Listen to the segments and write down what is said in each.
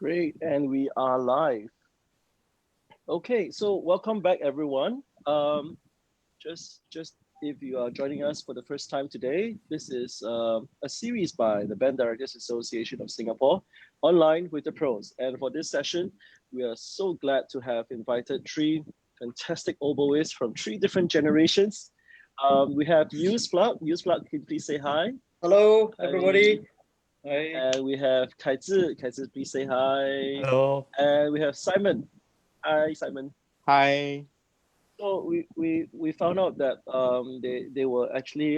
Great, and we are live. Okay, so welcome back, everyone. Just if you are joining us for the first time today, this is a series by the Band Directors Association of Singapore, online with the pros. And for this session, we are so glad to have invited three fantastic oboists from three different generations. We have Yus Plug. Yus Plug, can you please say hi? Hello, everybody. Hi. And we have Kai Zhi. Kai Zhi, please say hi. Hello. And we have Simon. Hi, Simon. Hi. So we found out that they were actually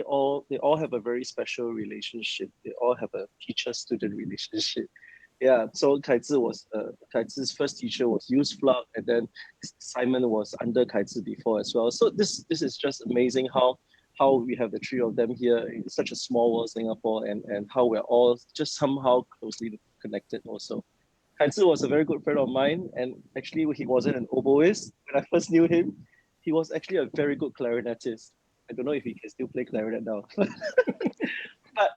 they all have a very special relationship. They all have a teacher-student relationship. Yeah. So Kai Zhi's first teacher was Yus Plug, and then Simon was under Kai Zhi before as well. So this is just amazing how we have the three of them here in such a small world, Singapore, and how we're all just somehow closely connected also. Kai Zhi was a very good friend of mine, and actually he wasn't an oboist. When I first knew him, he was actually a very good clarinetist. I don't know if he can still play clarinet now. But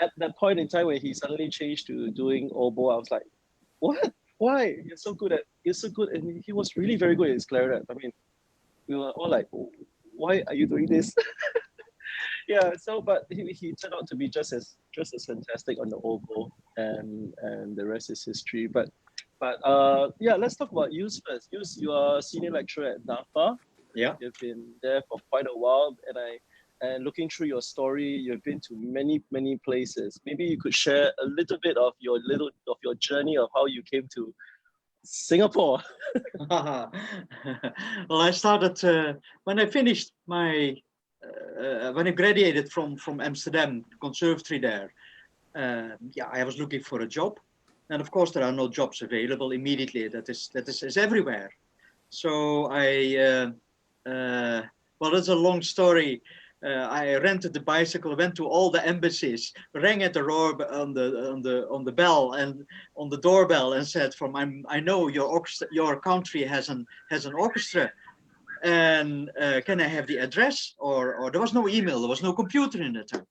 at that point in time when he suddenly changed to doing oboe, I was like, what? Why? You're so good. And he was really very good at his clarinet. I mean, we were all like, why are you doing this? Yeah, so but he turned out to be just as fantastic on the oboe, and the rest is history. But yeah, let's talk about Yus first. Yus, you are a senior lecturer at NAFA. Yeah. You've been there for quite a while, and looking through your story, you've been to many places. Maybe you could share a little bit of your journey of how you came to Singapore. Well, I started when I finished my when I graduated from Amsterdam Conservatory there. Yeah, I was looking for a job, and of course there are no jobs available immediately. That is everywhere. So I well, that's a long story. I rented the bicycle, went to all the embassies, rang at the on the bell and on the doorbell, and said, I know your country has an orchestra, and can I have the address? Or there was no email, there was no computer in that time.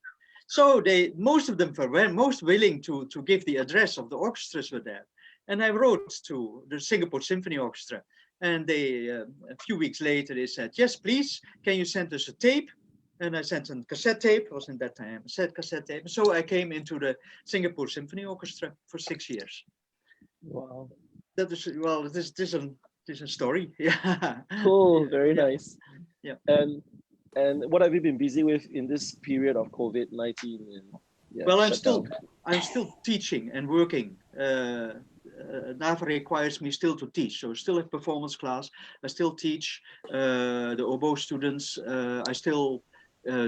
So most of them were most willing to give the address of the orchestras were there. And I wrote to the Singapore Symphony Orchestra, and they a few weeks later they said, yes, please, can you send us a tape? And I sent a cassette tape. It was in that time a cassette tape. So I came into the Singapore Symphony Orchestra for 6 years. Wow. That is, well, this is a story. Yeah. Cool. Very nice. Yeah. And what have you been busy with in this period of COVID-19? Well, I'm still teaching and working. NAFA requires me still to teach, so I still have performance class. I still teach the oboe students. I still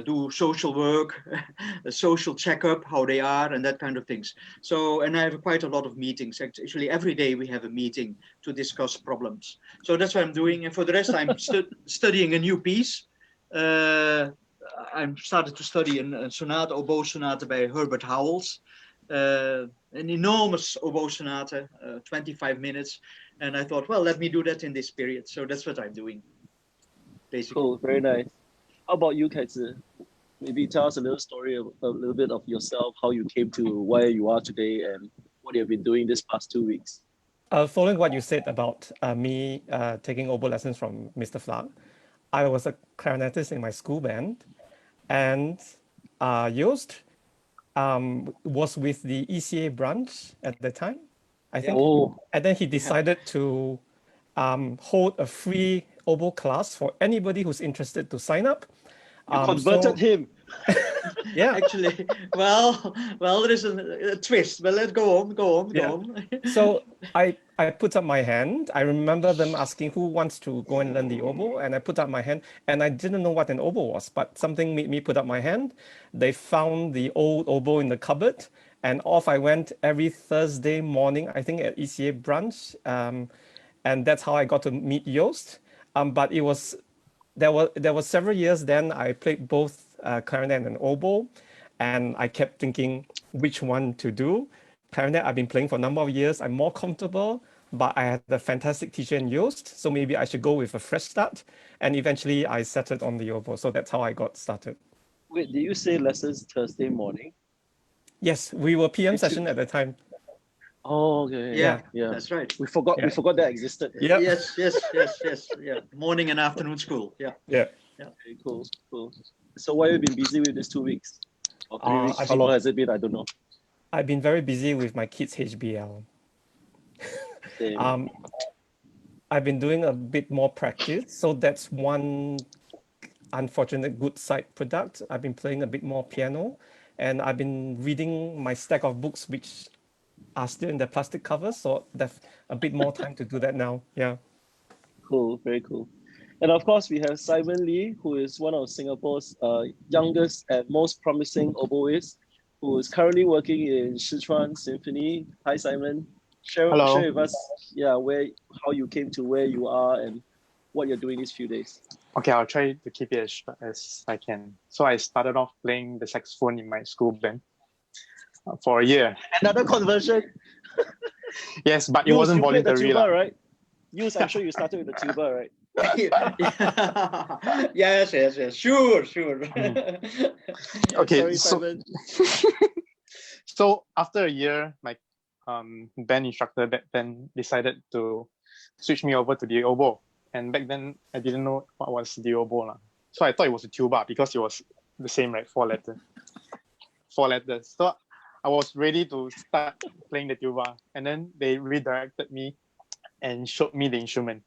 do social work, a social checkup, how they are, and that kind of things. So, and I have quite a lot of meetings. Actually, every day we have a meeting to discuss problems. So that's what I'm doing. And for the rest, I'm studying a new piece. I'm started to study a sonata, oboe sonata by Herbert Howells. An enormous oboe sonata, 25 minutes. And I thought, well, let me do that in this period. So that's what I'm doing, basically. Cool, very nice. How about you, Kai Zhi? Maybe tell us a little bit of yourself, how you came to where you are today, and what you've been doing this past 2 weeks. Following what you said about me taking oboe lessons from Mr. Flug, I was a clarinetist in my school band, and Joost was with the ECA branch at the time, I think. Oh. And then he decided to hold a free oboe class for anybody who's interested to sign up. You converted him. Yeah. Actually, well, there is a twist, but let's go on. So I put up my hand. I remember them asking who wants to go and learn the oboe, and I put up my hand, and I didn't know what an oboe was, but something made me put up my hand. They found the old oboe in the cupboard, and off I went every Thursday morning, I think at ECA branch, and that's how I got to meet Joost. But there were several years then I played both clarinet and oboe, and I kept thinking which one to do. Clarinet I've been playing for a number of years. I'm more comfortable, but I had a fantastic teacher in Joost, so maybe I should go with a fresh start. And eventually I settled on the oboe, so that's how I got started. Wait, did you say lessons Thursday morning? Yes, we were PM session at the time. Oh, okay. Yeah, Yeah. that's right. We forgot that existed. Yeah. Yes. Yeah, morning and afternoon school. Yeah. Yeah. Okay, cool. So why have you been busy with these 2 weeks or 3 weeks? I've How been long has it been? I don't know. I've been very busy with my kids' HBL. Same. I've been doing a bit more practice, so that's one unfortunate good side product. I've been playing a bit more piano, and I've been reading my stack of books, which are still in the plastic covers, so there's a bit more time to do that now. Yeah. Cool, very cool. And of course, we have Simon Lee, who is one of Singapore's youngest and most promising oboists, who is currently working in Sichuan Symphony. Hi, Simon. Share Hello. with us, how you came to where you are and what you're doing these few days. Okay, I'll try to keep it as short as I can. So I started off playing the saxophone in my school band for a year. Another conversion. Yes, but it Yus, wasn't you played the voluntary. tuba, right? Yus, I'm sure you started with the tuba, right? Yes. Sure. Okay, Sorry, so Simon. so after a year, my band instructor back then decided to switch me over to the oboe. And back then, I didn't know what was the oboe lah. So I thought it was a tuba because it was the same, right? 4 letters. So I was ready to start playing the tuba, and then they redirected me and showed me the instrument.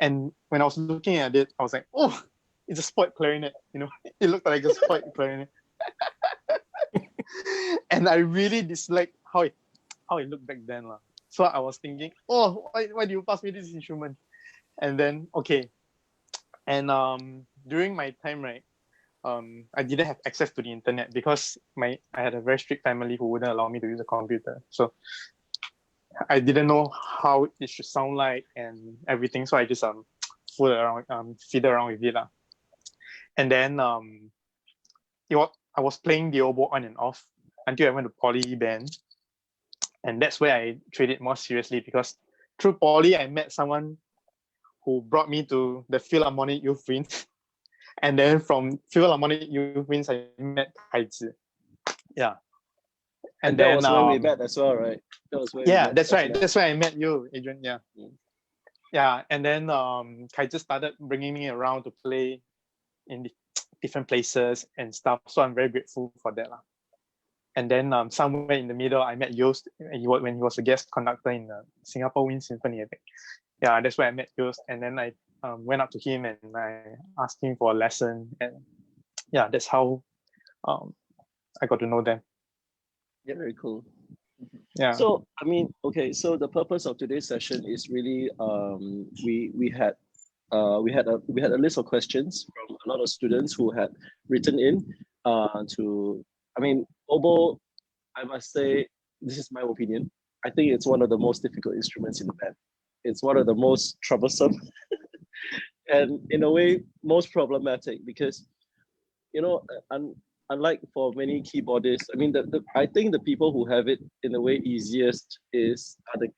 And when I was looking at it, I was like, oh, it's a spoiled clarinet. It looked like a spoiled clarinet. And I really disliked how it looked back then lah. So I was thinking, oh, why do you pass me this instrument? And then okay, and during my time, right, I didn't have access to the internet because I had a very strict family who wouldn't allow me to use a computer. So I didn't know how it should sound like and everything. So I just fiddle around with it lah. And then I was playing the oboe on and off until I went to poly band, and that's where I treated it more seriously because through poly I met someone who brought me to the Philharmonic Youth Wings. And then from Philharmonic Youth Wings, I met Kaiji. Yeah. And that was where we met as well, right? That's right. That's where I met you, Adrian. Yeah. Yeah. And then Kaiji started bringing me around to play in different places and stuff. So I'm very grateful for that. And then somewhere in the middle, I met Yost when he was a guest conductor in the Singapore Wind Symphony, I think. Yeah, that's where I met Yost. And then I went up to him and I asked him for a lesson. And yeah, that's how I got to know them. Yeah, very cool. Yeah. So I mean, okay. So the purpose of today's session is really we had a list of questions from a lot of students who had written in to. I mean, oboe. I must say, this is my opinion. I think it's one of the most difficult instruments in the band. It's one of the most troublesome, and in a way, most problematic because, unlike for many keyboardists, I mean, I think the people who have it in a way easiest are the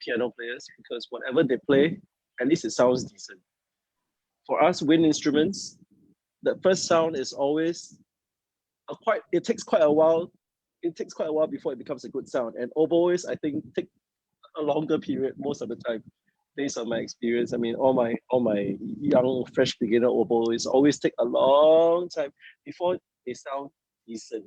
piano players because whatever they play, at least it sounds decent. For us wind instruments, the first sound is always it takes quite a while. It takes quite a while before it becomes a good sound. And oboes, I think, take a longer period most of the time, based on my experience. I mean, all my young, fresh beginner oboes always take a long time before they sound decent.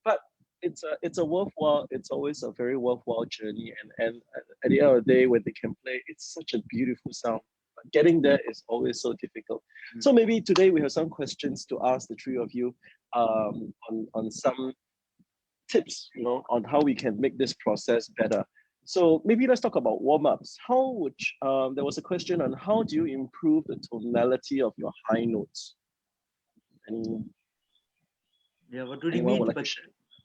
But it's worthwhile. It's always a very worthwhile journey. And at the end of the day, when they can play, it's such a beautiful sound. But getting there is always so difficult. So maybe today we have some questions to ask the three of you on some tips, on how we can make this process better. So maybe let's talk about warm-ups. There was a question on how do you improve the tonality of your high notes? What do you mean?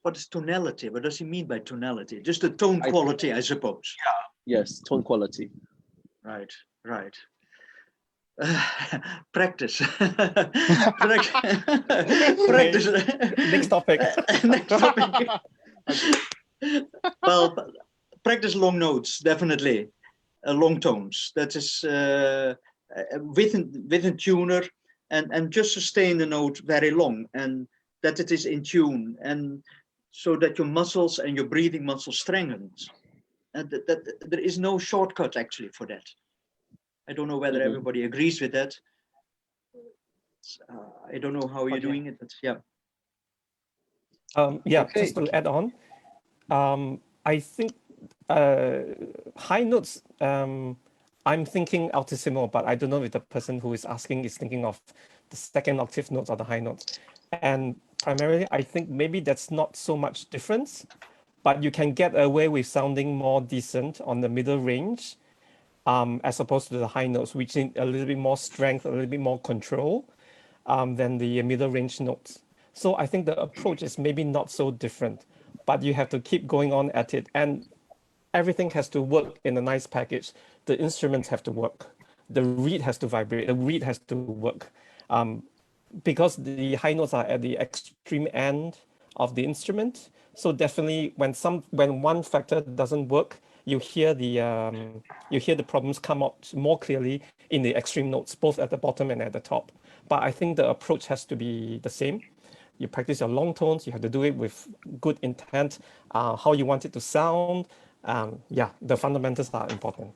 What is tonality? What does he mean by tonality? Just the tone quality, I suppose. Yeah. Yes, tone quality. Right. Practice. Practice. Next topic. Well, practice long notes, definitely. Long tones. That is with a tuner and just sustain the note very long and that it is in tune and so that your muscles and your breathing muscles strengthen. that there is no shortcut actually for that. I don't know whether everybody agrees with that. I don't know how you're doing it, but yeah. Yeah, Okay. just to add on, I think high notes, I'm thinking altissimo, but I don't know if the person who is asking is thinking of the second octave notes or the high notes. And primarily, I think maybe that's not so much difference, but you can get away with sounding more decent on the middle range, as opposed to the high notes, which need a little bit more strength, a little bit more control, than the middle range notes. So I think the approach is maybe not so different, but you have to keep going on at it. And everything has to work in a nice package. The instruments have to work. The reed has to vibrate. The reed has to work. Because the high notes are at the extreme end of the instrument. So definitely when one factor doesn't work, you hear the problems come out more clearly in the extreme notes, both at the bottom and at the top. But I think the approach has to be the same. You practice your long tones, you have to do it with good intent, how you want it to sound. Yeah, the fundamentals are important.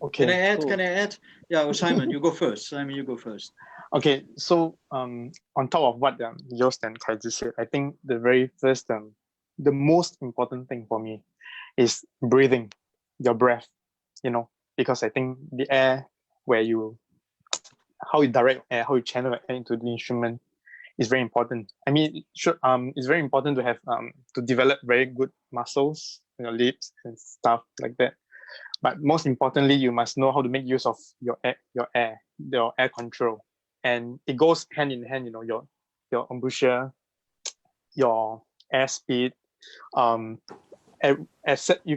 Okay. Can I add? Cool. Can I add? Yeah, well, Simon, you go first. Simon, you go first. Okay, so on top of what Joost and Kaiser said, I think the very first, the most important thing for me is breathing, your breath, because I think the air how you direct air, how you channel air into the instrument is very important. I mean, it's very important to have to develop very good muscles in your lips and stuff like that. But most importantly, you must know how to make use of your air control, and it goes hand in hand. Your embouchure, your air speed. You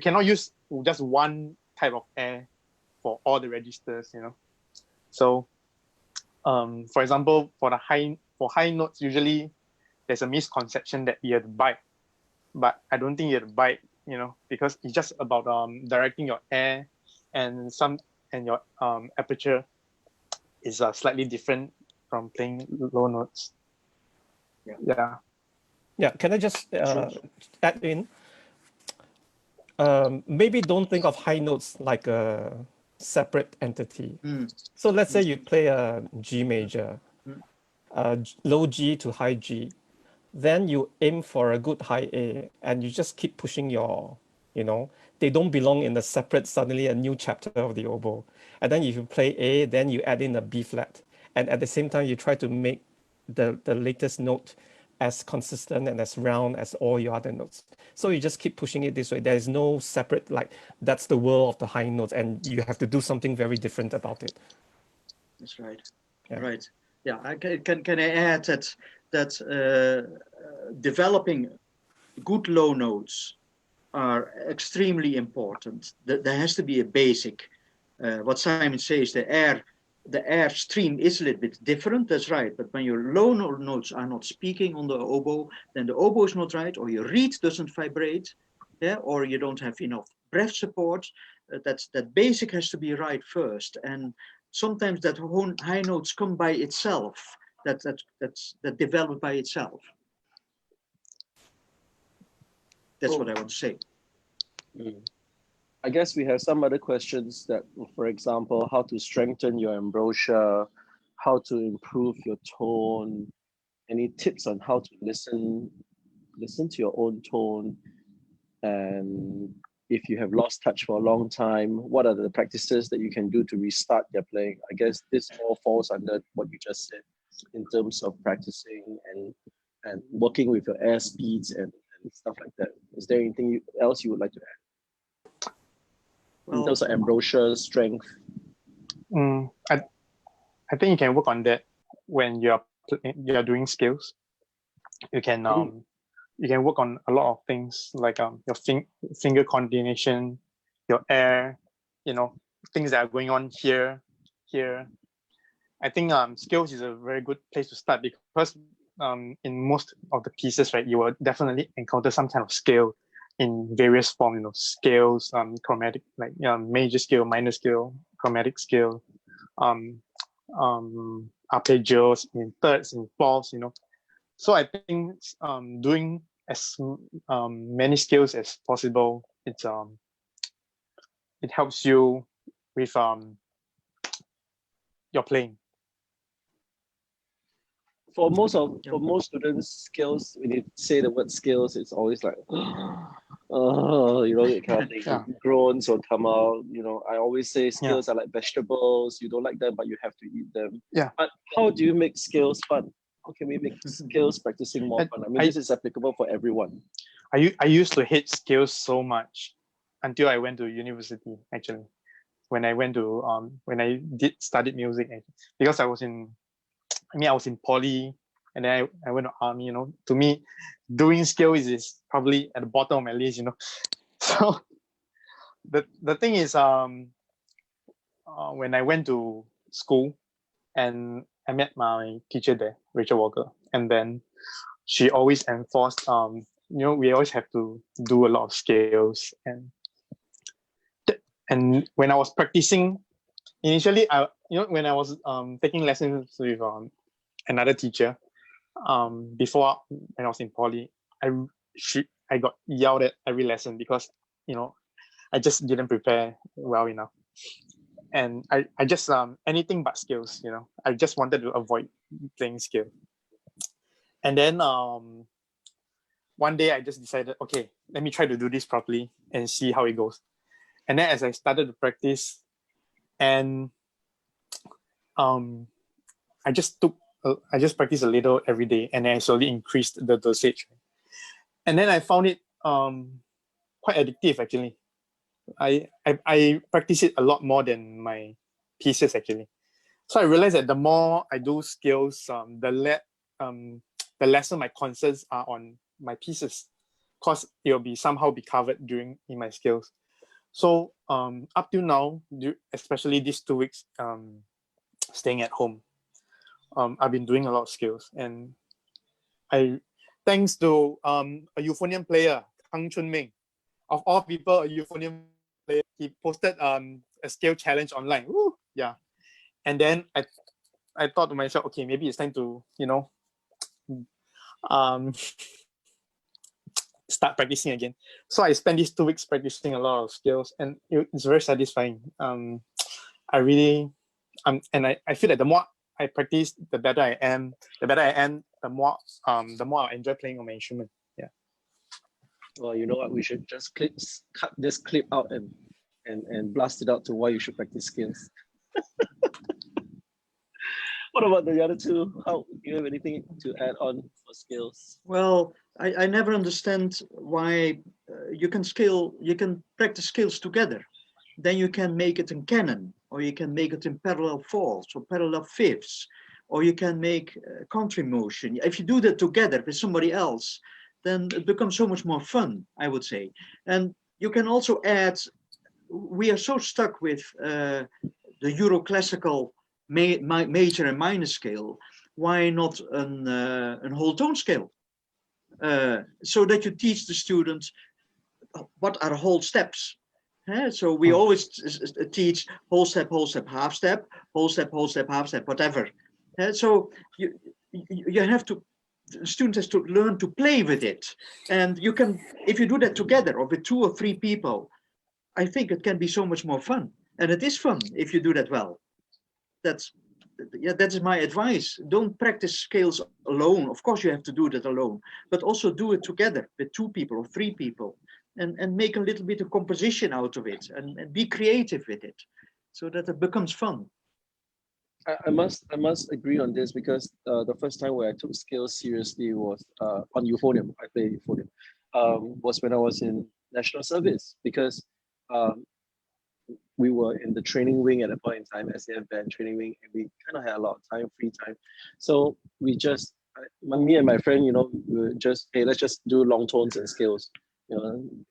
cannot use just one type of air for all the registers. So, for example, for high notes, usually there's a misconception that you have to bite, but I don't think you have to bite. Because it's just about directing your air, and your aperture is slightly different from playing low notes. Yeah, can I just add in? Maybe don't think of high notes like a separate entity. So let's say you play a G major, low G to high G. Then you aim for a good high A, and you just keep pushing they don't belong in a separate, suddenly a new chapter of the oboe. And then if you play A, then you add in a B flat. And at the same time, you try to make the latest note as consistent and as round as all your other notes. So you just keep pushing it this way. There is no separate, that's the world of the high notes, and you have to do something very different about it. That's right. Yeah. Right. Yeah. Can I add that developing good low notes are extremely important. There has to be a basic. What Simon says, the air stream is a little bit different. That's right. But when your low notes are not speaking on the oboe, then the oboe is not right, or your reed doesn't vibrate, or you don't have enough breath support. That basic has to be right first. And sometimes that high notes come by itself. That developed by itself. That's what I want to say. I guess we have some other questions that, for example, how to strengthen your embouchure, how to improve your tone, any tips on how to listen to your own tone, and if you have lost touch for a long time, what are the practices that you can do to restart your playing? I guess this all falls under what you just said in terms of practicing and working with your air speeds and stuff like that. Is there anything else you would like to add? In terms of embouchure strength? I think you can work on that when you're doing scales. You can work on a lot of things like your finger coordination, your air, things that are going on here. I think scales is a very good place to start, because in most of the pieces, right, you will definitely encounter some kind of scale in various forms, scales, chromatic, like major scale, minor scale, chromatic scale, arpeggios in thirds, in fourths, So I think doing as many skills as possible. It helps you with your playing. For most students, skills, when you say the word skills, it's always like, oh, that kind of thing. Yeah. Groans will come out. I always say skills are like vegetables. You don't like them, but you have to eat them. Yeah. But how do you make skills fun? How can we make skills practicing more fun? I mean, this is applicable for everyone. I used to hate skills so much until I went to university, actually. When I did studied music, because I was in poly, and then I went to army. To me, doing skills is probably at the bottom of my list. So the thing is, when I went to school, and I met my teacher there, Rachel Walker, and then she always enforced, we always have to do a lot of scales, and when I was practicing, initially, when I was taking lessons with another teacher, before when I was in poly, I got yelled at every lesson because I just didn't prepare well enough, and I just anything but skills. I just wanted to avoid playing skill, and then one day I just decided, okay, let me try to do this properly and see how it goes. And then as I started to practice, and I just practiced a little every day, and then I slowly increased the dosage. And then I found it quite addictive, actually. I practice it a lot more than my pieces, actually. So I realized that the more I do skills, the lesser my concerns are on my pieces, because it'll be somehow be covered in my skills. So up till now, especially these 2 weeks staying at home, I've been doing a lot of skills, and thanks to a euphonium player, Kang Chun Ming, of all people, a euphonium player, he posted a skill challenge online. Woo, yeah, and then I thought to myself, okay, maybe it's time to start practicing again. So I spent these 2 weeks practicing a lot of skills, and it's very satisfying. I really, and I feel that the more I practice, the better I am. The better I am, the more I enjoy playing on my instrument. Yeah. Well, you know what? We should just cut this clip out and blast it out to why you should practice skills. What about the other two? How do you have anything to add on for skills? Well, I never understand why you can practice skills together. Then you can make it in canon, or you can make it in parallel fourths or parallel fifths, or you can make country motion. If you do that together with somebody else, then it becomes so much more fun, I would say. And you can also add, we are so stuck with the Euroclassical major and minor scale. Why not a whole tone scale? So that you teach the students what are whole steps. So we always teach whole step, half step, whole step, half step, whatever. So you have to, students have to learn to play with it. And you can, if you do that together or with 2 or 3 people, I think it can be so much more fun. And it is fun if you do that well. That is my advice. Don't practice scales alone. Of course, you have to do that alone, but also do it together with 2 people or 3 people, and make a little bit of composition out of it, and be creative with it, so that it becomes fun. I must agree on this, because the first time where I took skills seriously was on euphonium. I play euphonium. Was when I was in national service, because we were in the training wing at a point in time, SAF band training wing, and we kind of had a lot of time, free time. So we just, me and my friend, we were just, hey, let's just do long tones and scales,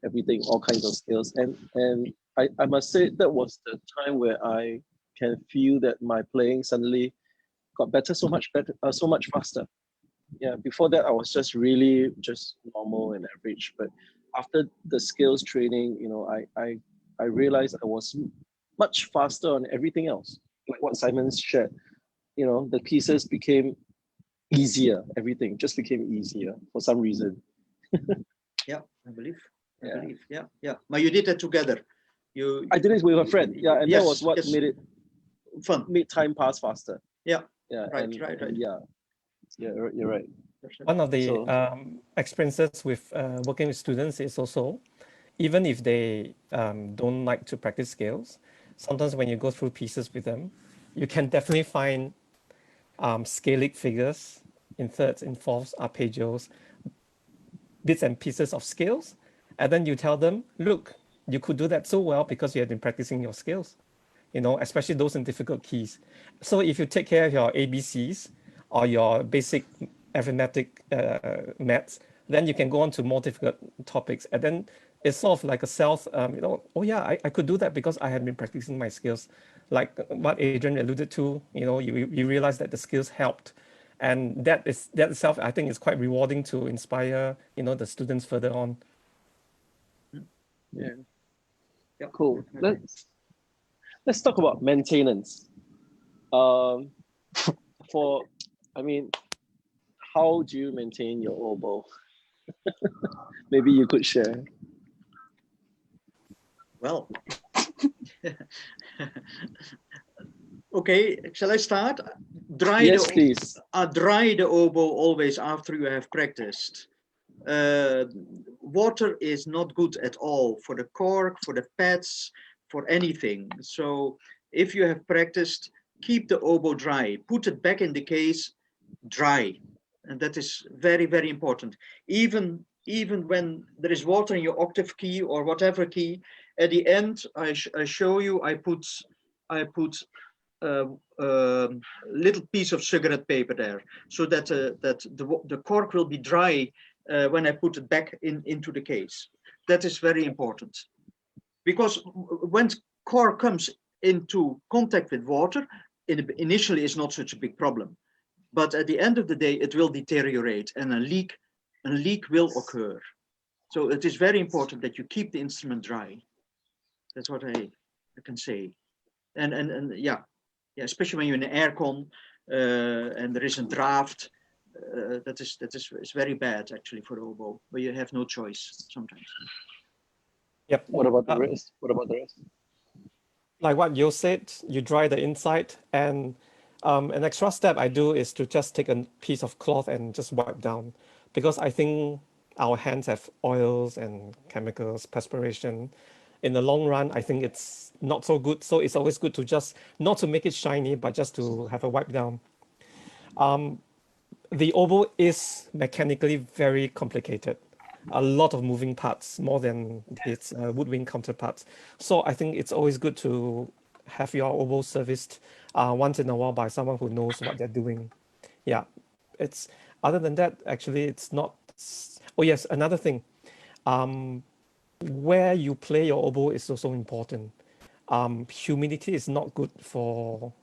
everything, all kinds of scales. And I must say that was the time where I can feel that my playing suddenly got better, so much faster. Yeah, before that I was just really just normal and average. But after the skills training, I realized I was much faster on everything else. Like what Simon shared, the pieces became easier. Everything just became easier for some reason. Yeah, I believe. Yeah. Yeah. But you did that together. I did it with a friend. Yeah, and that was what made time pass faster. Yeah. Yeah. Right. And yeah, you're right. One of the So- experiences with working with students is also, even if they don't like to practice scales, sometimes when you go through pieces with them, you can definitely find scalic figures in thirds, in fourths, arpeggios, bits and pieces of scales. And then you tell them, look, you could do that so well because you have been practicing your scales, you know, especially those in difficult keys. So if you take care of your ABCs or your basic arithmetic maths, then you can go on to more difficult topics. And then it's sort of like a self, you know, oh yeah, I could do that because I had been practicing my skills. Like what Adrian alluded to, you know, you realize that the skills helped. And that itself, I think, is quite rewarding to inspire, you know, the students further on. Yeah. Yeah. Cool. Let's talk about maintenance. I mean, how do you maintain your oboe? Maybe you could share. Well, okay, shall I start? Yes, please. Dry the oboe always after you have practiced. Water is not good at all for the cork, for the pads, for anything. So if you have practiced, keep the oboe dry. Put it back in the case dry. And that is very, very important. Even when there is water in your octave key or whatever key, at the end, I show you, I put little piece of cigarette paper there, so that the cork will be dry when I put it back into the case. That is very important, because when cork comes into contact with water, initially it's not such a big problem, but at the end of the day it will deteriorate and a leak will occur. So it is very important that you keep the instrument dry. That's what I can say. And yeah, especially when you're in an aircon and there is a draft, that is very bad actually for oboe, but you have no choice sometimes. Yep. What about the rest? Like what you said, you dry the inside, and an extra step I do is to just take a piece of cloth and just wipe down, because I think our hands have oils and chemicals, perspiration. In the long run, I think it's not so good. So it's always good to just, not to make it shiny, but just to have a wipe down. The oboe is mechanically very complicated. A lot of moving parts, more than its woodwind counterparts. So I think it's always good to have your oboe serviced once in a while by someone who knows what they're doing. Yeah, it's, other than that, actually, it's not. Oh yes, another thing. Where you play your oboe is also important. Humidity is not good for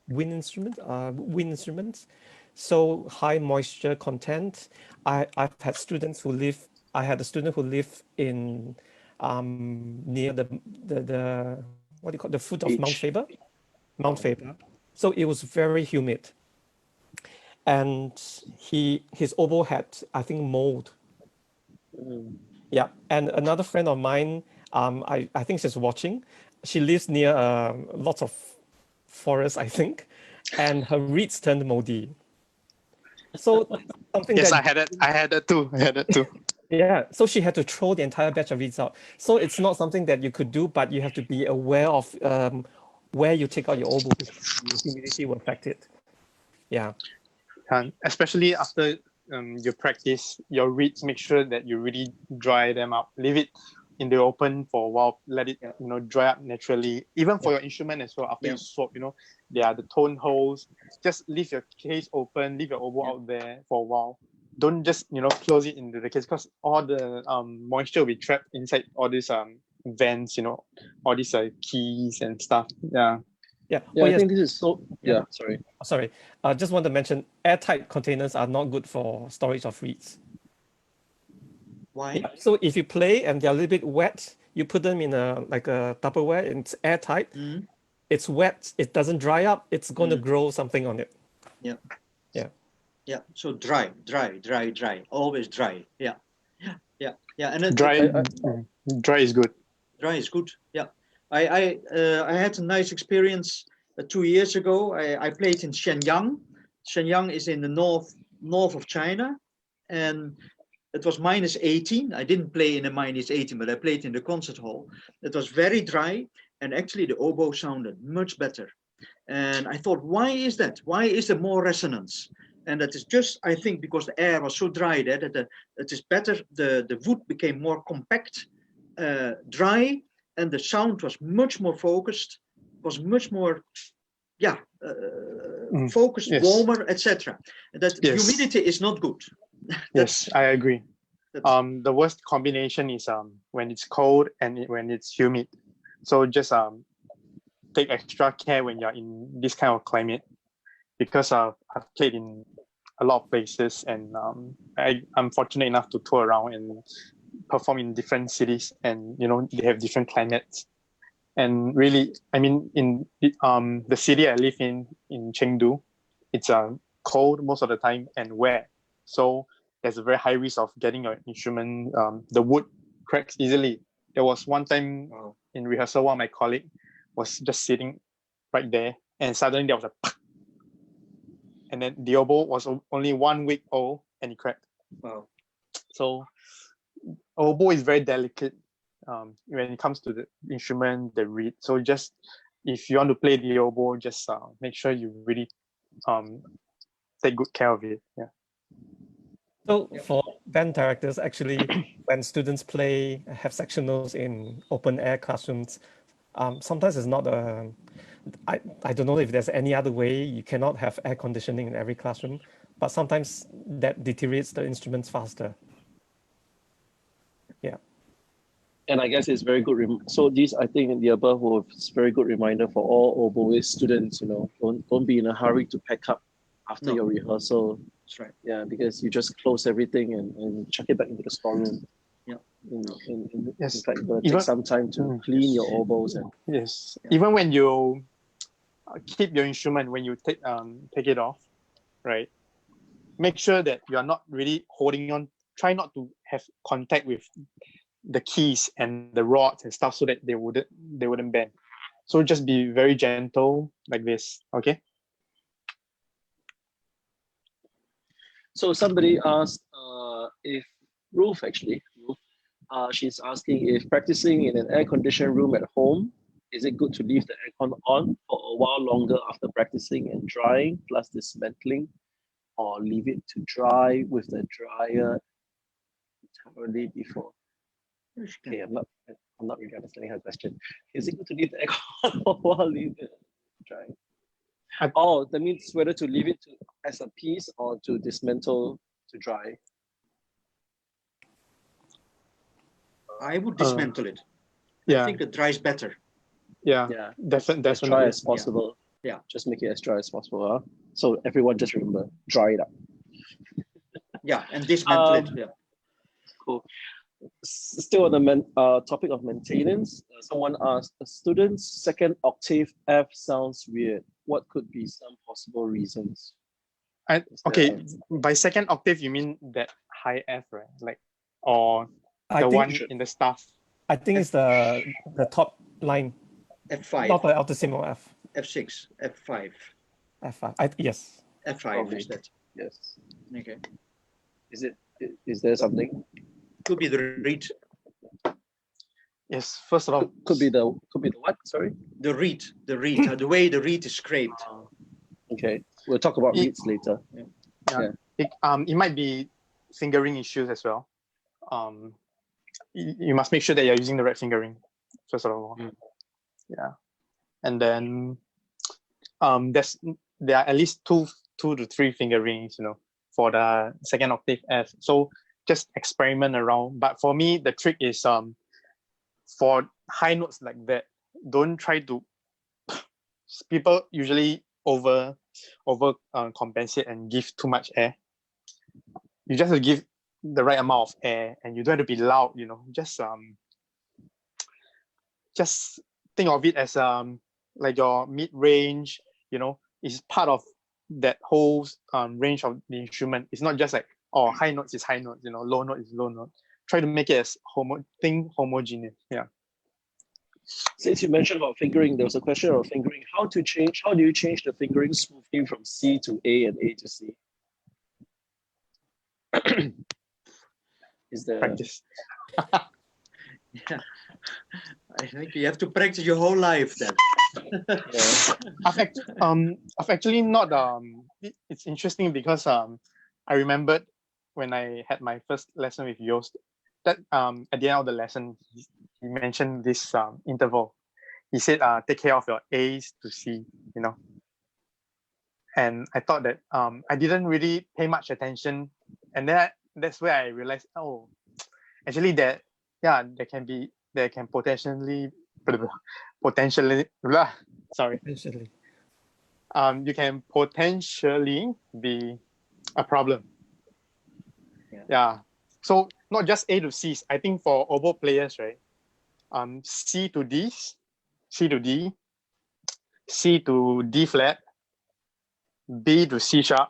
wind instruments. So high moisture content. I've had students who live. I had a student who lived in near the what do you call, the foot of Mount Faber. Mount Faber. So it was very humid, and his oboe had, I think, mold. Yeah, and another friend of mine, I think she's watching. She lives near lots of forest, I think, and her reeds turned moldy. So something Yes, that, I had that too. yeah, so she had to throw the entire batch of reeds out. So it's not something that you could do, but you have to be aware of where you take out your oboe, because the humidity will affect it. Yeah. Especially after you practice your reeds, make sure that you really dry them up. Leave it in the open for a while. Let it dry up naturally. Even for your instrument as well. After you swap, there are the tone holes. Just leave your case open. Leave your oboe out there for a while. Don't just close it into the case, because all the moisture will be trapped inside all these vents. All these keys and stuff. Yeah. Yeah. Yeah, Oh, I yes. think this is so. Yeah, sorry. Sorry. Just want to mention, airtight containers are not good for storage of reeds. Why? Yeah. So if you play and they're a little bit wet, you put them in a Tupperware, and it's airtight. It's wet. It doesn't dry up. It's going to grow something on it. Yeah. Yeah. Yeah. So dry. Always dry. Yeah. Yeah, and it, Dry, dry is good. dry is good. Yeah, I had a nice experience 2 years ago. I played in Shenyang. Shenyang is in the north of China, and it was minus 18. I didn't play in a minus 18, but I played in the concert hall. It was very dry, and actually the oboe sounded much better. And I thought, why is that? Why is there more resonance? And that is just, I think, because the air was so dry there that it is better. The wood became more compact, dry, and the sound was much more focused, was much more, focused, yes. warmer, etc. That Yes. humidity is not good. Yes, I agree. The worst combination is when it's cold and when it's humid. So just take extra care when you're in this kind of climate, because I've played in a lot of places, and I'm fortunate enough to tour around and perform in different cities, and they have different climates. And really, I mean, in the city I live in Chengdu, it's cold most of the time and wet. So there's a very high risk of getting your instrument, the wood cracks easily. There was one time in rehearsal, one of my colleagues was just sitting right there, and suddenly there was a and then the oboe was only 1 week old and it cracked. Wow. So oboe is very delicate when it comes to the instrument, the reed. So just if you want to play the oboe, just make sure you really take good care of it. Yeah. So for band directors, actually, when students have sectionals in open air classrooms, sometimes it's not I don't know if there's any other way. You cannot have air conditioning in every classroom, but sometimes that deteriorates the instruments faster. Yeah. And I guess it's very good. So these, I think, the above was very good reminder for all oboe students. Don't be in a hurry to pack up after your rehearsal. That's right. Yeah, because you just close everything and chuck it back into the storeroom. Yeah. Yes. In fact, you're gonna take some time to clean your oboes and. Yes. Yeah. Even when you keep your instrument, when you take it off, right? Make sure that you are not really holding on. Try not to have contact with the keys and the rods and stuff, so that they wouldn't bend. So just be very gentle like this. Okay. So somebody asked if Ruth, she's asking if practicing in an air-conditioned room at home, is it good to leave the aircon on for a while longer after practicing and drying plus dismantling, or leave it to dry with the dryer thoroughly before? Okay, I'm not really understanding her question. Is it good to leave the aircon for a while, leave it dry? That means whether to leave it as a piece or to dismantle to dry. I would dismantle it. Yeah. I think it dries better. Yeah. Definitely. As dry as possible. Yeah. Just make it as dry as possible. Huh? So everyone just remember, dry it up. Yeah, and dismantle it. Yeah. Cool. Still on the topic of maintenance, someone asked, a student's second octave F sounds weird. What could be some possible reasons? Okay, by second octave, you mean that high F, right? Like, or the one in the staff? I think it's the top line. F5. Not the altissimo F. F6, F5. F5. Yes. F5 is that. Yes. Okay. Is there something? Could be the reed. Yes. First of all, could be the what? Sorry. The reed. The way the reed is scraped. Okay. We'll talk about reeds later. Yeah. It might be fingering issues as well. You must make sure that you're using the right fingering, first of all. Yeah. And then there are at least two to three fingerings, for the second octave F. So just experiment around. But for me, the trick is for high notes like that, don't try to. People usually over compensate and give too much air. You just have to give the right amount of air, and you don't have to be loud. Just think of it as like your mid range. Is part of that whole range of the instrument. It's not just like high notes is high notes. Low note is low note. try to make it as homogeneous. Yeah. Since you mentioned about fingering, there was a question about fingering. How do you change the fingering smoothly from C to A and A to C? Is there Practice. Yeah. I think you have to practice your whole life then. yeah. I've actually not it's interesting because I remembered when I had my first lesson with Yost that at the end of the lesson he mentioned this interval. He said take care of your A's to C, you know. And I thought that I didn't really pay much attention, and then that's where I realized, oh, actually there can potentially sorry, Essentially. you can potentially be a problem. Yeah. So not just A to C's. I think for oboe players, right? C to D's, C to D, C to D flat, B to C sharp.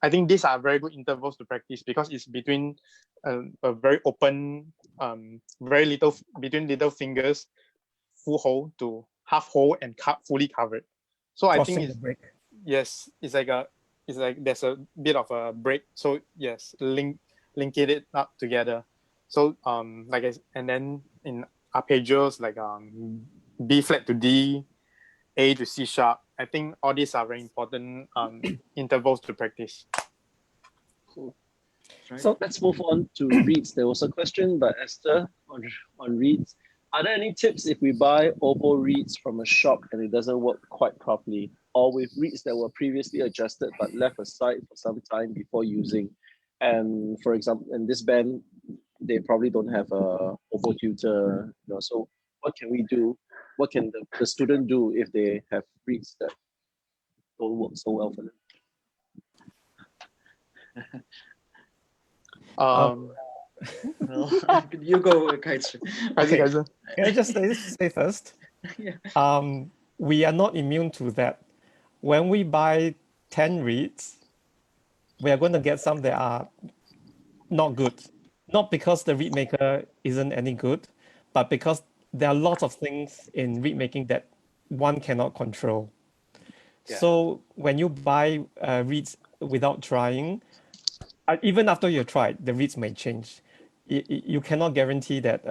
I think these are very good intervals to practice because it's between a very open, very little between little fingers, full hole to half hole and fully covered. So I think Crossing the break. yes, it's like there's a bit of a break. So yes, linking it up together. So and then in arpeggios like B flat to D, A to C sharp. I think all these are very important intervals to practice. Right. So let's move on to reeds. There was a question by Esther on reeds. Are there any tips if we buy oboe reeds from a shop and it doesn't work quite properly, or with reeds that were previously adjusted but left aside for some time before using? And for example, in this band, they probably don't have a oboe tutor. So what can we do? What can the student do if they have reeds that don't work so well for them? Well, you go, Kaitsu. Okay. Kaiser. Can I just say first? Yeah. We are not immune to that. When we buy 10 reeds, we are going to get some that are not good. Not because the reed maker isn't any good, but because there are lots of things in reed making that one cannot control. Yeah. So when you buy reeds without trying, even after you tried, the reeds may change. You cannot guarantee that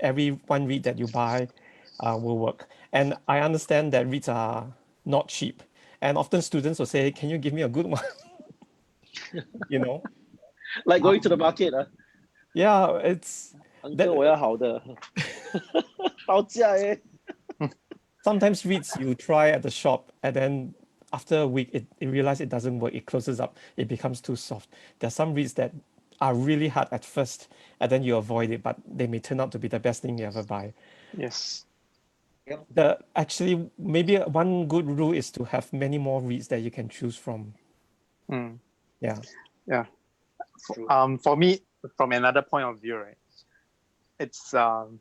every one reed that you buy will work. And I understand that reeds are not cheap. And often students will say, can you give me a good one? You know? Like going to the market, Yeah, it's... 我要好的，高价耶。 Sometimes reeds you try at the shop and then after a week you realize it doesn't work, it closes up, it becomes too soft. There are some reeds that are really hard at first and then you avoid it, but they may turn out to be the best thing you ever buy. Yes. Actually, maybe one good rule is to have many more reeds that you can choose from. Yeah. Yeah. For me, from another point of view, right? It's on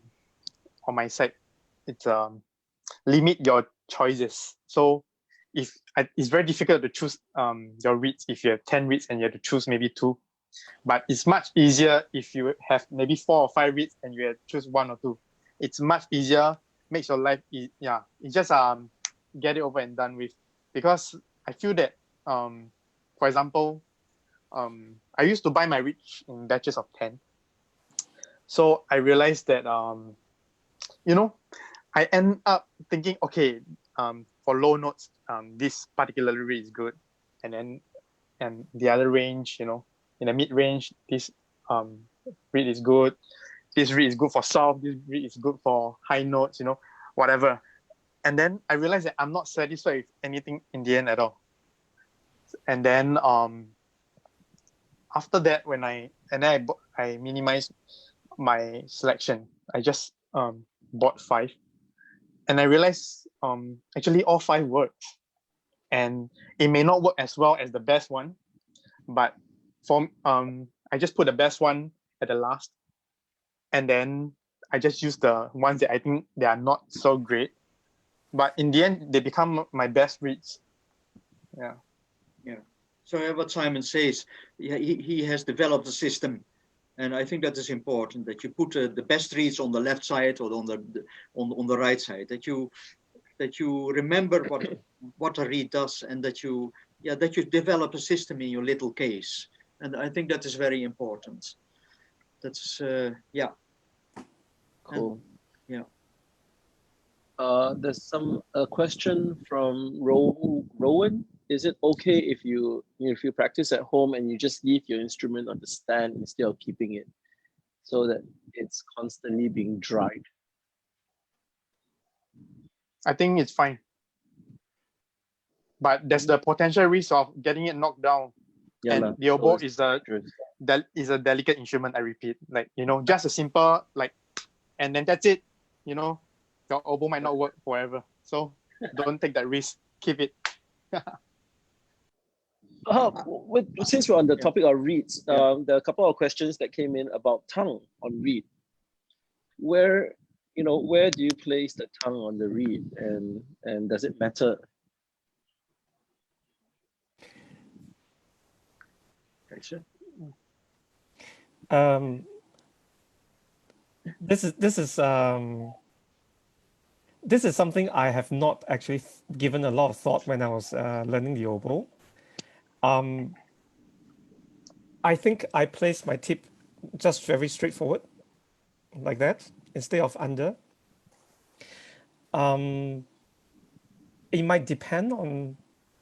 my side. It's limit your choices. So it's very difficult to choose your reeds if you have 10 reeds and you have to choose maybe 2. But it's much easier if you have maybe 4 or 5 reeds and you have to choose 1 or 2. It's much easier, makes your life it just get it over and done with. Because I feel that for example, I used to buy my reeds in batches of 10. So I realized that I end up thinking, okay, for low notes, this particular reed is good, and the other range, in the mid range, this reed is good. This reed is good for soft. This reed is good for high notes, whatever. And then I realized that I'm not satisfied with anything in the end at all. And then after that, when I minimized my selection, I just bought 5. And I realized actually all 5 work. And it may not work as well as the best one, but I just put the best one at the last. And then I just use the ones that I think they are not so great. But in the end, they become my best reeds. Yeah. Yeah. So what Simon says, he has developed a system And I think that is important, that you put the best reeds on the left side or on the right side, that you remember what a reed does, and that you develop a system in your little case. And I think that is very important. That's Cool. And, there's a question from Rowan. Is it okay if you practice at home and you just leave your instrument on the stand instead of keeping it, so that it's constantly being dried? I think it's fine. But there's the potential risk of getting it knocked down. Yeah, and lah. the oboe So is a delicate instrument, I repeat. Like, just a simple, and then that's it. Your oboe might not work forever. So don't take that risk. Keep it. Since we're on the topic of reeds, there are a couple of questions that came in about tongue on reed. Where do you place the tongue on the reed, and does it matter? This is something I have not actually given a lot of thought when I was learning the oboe. I think I place my tip just very straightforward, like that, instead of under. It might depend on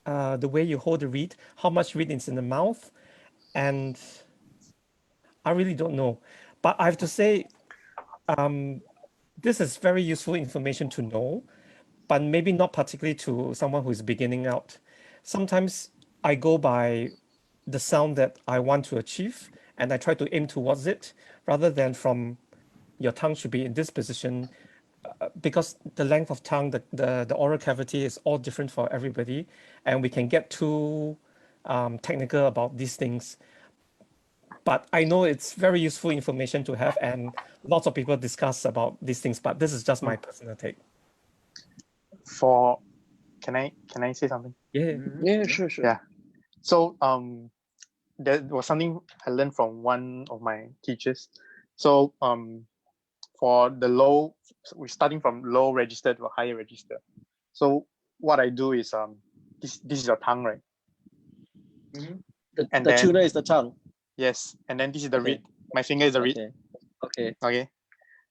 the way you hold the reed, how much reed is in the mouth, and I really don't know. But I have to say, this is very useful information to know, but maybe not particularly to someone who is beginning out. Sometimes I go by the sound that I want to achieve, and I try to aim towards it, rather than from your tongue should be in this position, because the length of tongue, the oral cavity is all different for everybody, and we can get too technical about these things. But I know it's very useful information to have, and lots of people discuss about these things, but this is just my personal take. Can I say something? Yeah, sure. Yeah. So there was something I learned from one of my teachers. So for the low, we're starting from low register to a higher register. So what I do is this is your tongue, right? And the tuner is the tongue. Yes, and then this is the reed. My finger is the reed. Okay.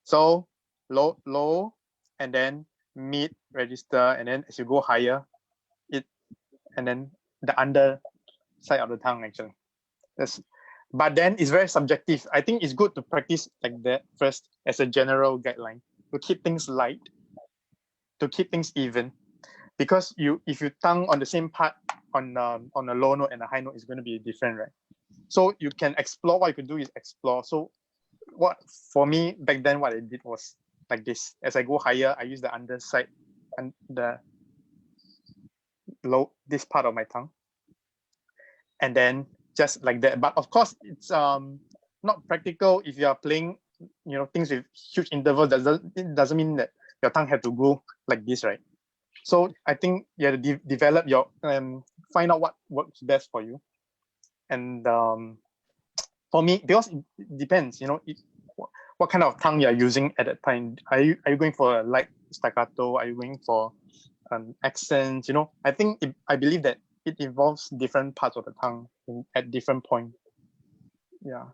So low, and then mid register, and then as you go higher, and then the under side of the tongue actually. But then it's very subjective. I think it's good to practice like that first as a general guideline, to keep things light, to keep things even, because if you tongue on the same part on a low note and a high note, is going to be different, right? So you can explore. What you can do is explore. So for me back then, what I did was like this. As I go higher, I use the underside and the low, this part of my tongue, and then just like that. But of course, it's not practical if you are playing things with huge intervals. It doesn't mean that your tongue have to go like this, right? So I think you have to develop your find out what works best for you. And for me, because it depends, what kind of tongue you are using at that time. Are you going for a light staccato? Are you going for accents? I believe that it involves different parts of the tongue at different points. Yeah.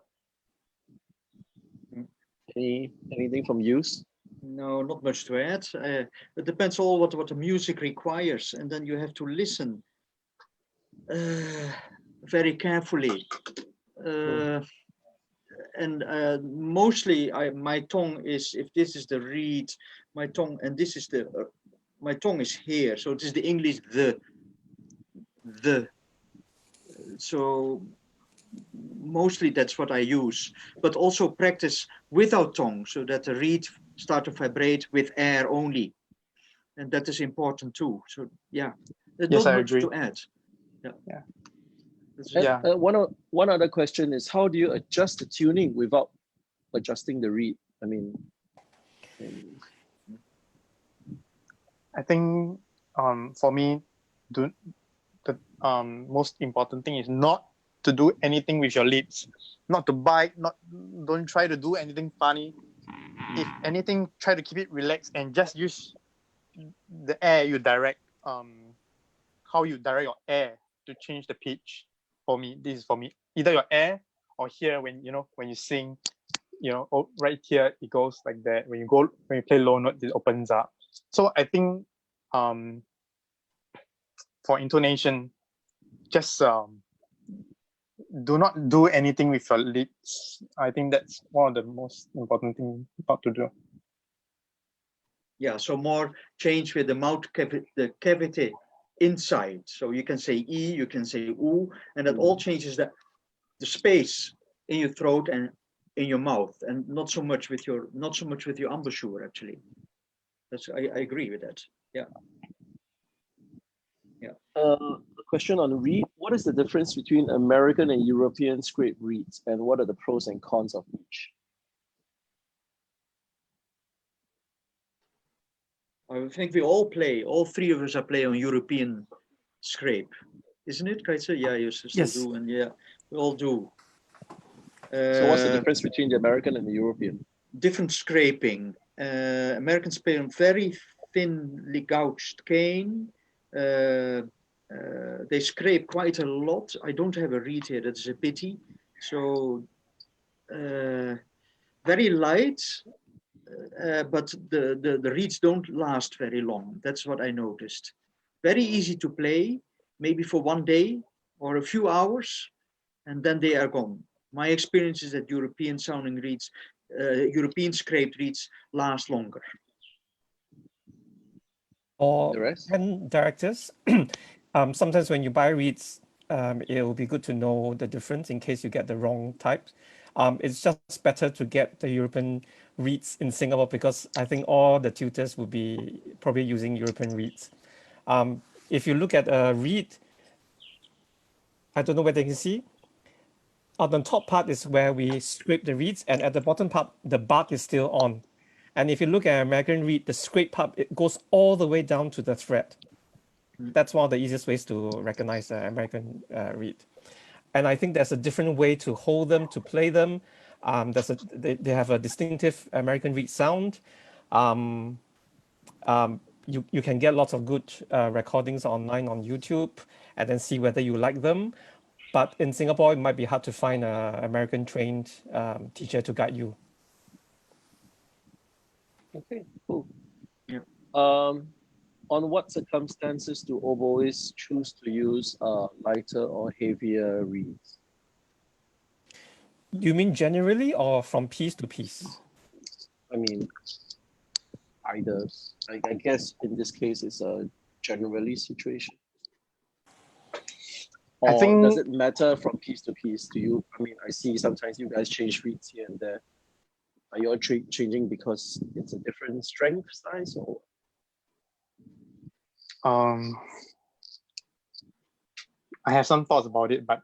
Anything from use? No, not much to add. It depends all what the music requires, and then you have to listen very carefully. And mostly, my tongue is, if this is the reed, my tongue, and this is my tongue is here. So this is the English the. So mostly that's what I use, but also practice without tongue, so that the reed start to vibrate with air only, and that is important too. So yeah, there's Yes, not I much agree. to add. One other question is, how do you adjust the tuning without adjusting the reed? I mean, I think for me, the most important thing is not to do anything with your lips, not to bite, don't try to do anything funny. If anything, try to keep it relaxed and just use the air you direct, how you direct your air to change the pitch. For me, this is for me. Either your air or here when you sing, right here it goes like that. When you play low notes, it opens up. So I think for intonation, just do not do anything with your lips. I think that's one of the most important things about to do. Yeah, so more change with the mouth the cavity inside. So you can say E, you can say U, and that all changes the space in your throat and in your mouth, and not so much with your embouchure actually. I agree with that. Yeah. A question on reed. What is the difference between American and European scrape reeds, and what are the pros and cons of each? I think all three of us are play on European scrape, isn't it, Kaitse? Yeah, you still Yes. do, and yeah, we all do. So what's the difference between the American and the European? Different scraping. Americans play on very thinly gouged cane. They scrape quite a lot. I don't have a reed here, that's a pity. So very light, but the reeds don't last very long. That's what I noticed. Very easy to play, maybe for one day or a few hours, and then they are gone. My experience is that European sounding reeds, European scraped reeds last longer. Or The rest? pen directors, sometimes when you buy reeds, it will be good to know the difference in case you get the wrong types. It's just better to get the European reeds in Singapore because I think all the tutors will be probably using European reeds. If you look at a reed, I don't know whether you can see, on the top part is where we scrape the reeds, and at the bottom part, the bark is still on. And if you look at American reed, the scrape part, it goes all the way down to the thread. That's one of the easiest ways to recognize the American reed. And I think there's a different way to hold them, to play them. They have a distinctive American reed sound. You can get lots of good recordings online on YouTube and then see whether you like them. But in Singapore, it might be hard to find an American trained teacher to guide you. Okay, cool. Yeah. On what circumstances do oboists choose to use lighter or heavier reeds? You mean generally or from piece to piece? I mean, either. I guess in this case, it's a generally situation. Or I think- does it matter from piece to piece? Do you? I mean, I see sometimes you guys change reeds here and there. Are you all changing because it's a different strength size, or? I have some thoughts about it, but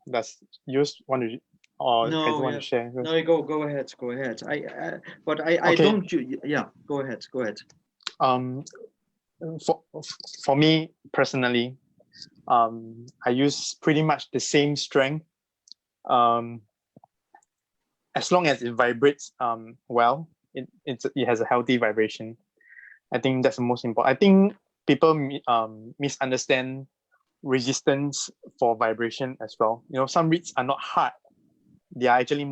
does you want to or No, guys want yeah. to share? No, go ahead. But I Okay. don't. Yeah, go ahead. For me personally, I use pretty much the same strength. As long as it vibrates well, it has a healthy vibration. I think that's the most important. I think people misunderstand resistance for vibration as well. Some reeds are not hard. They are actually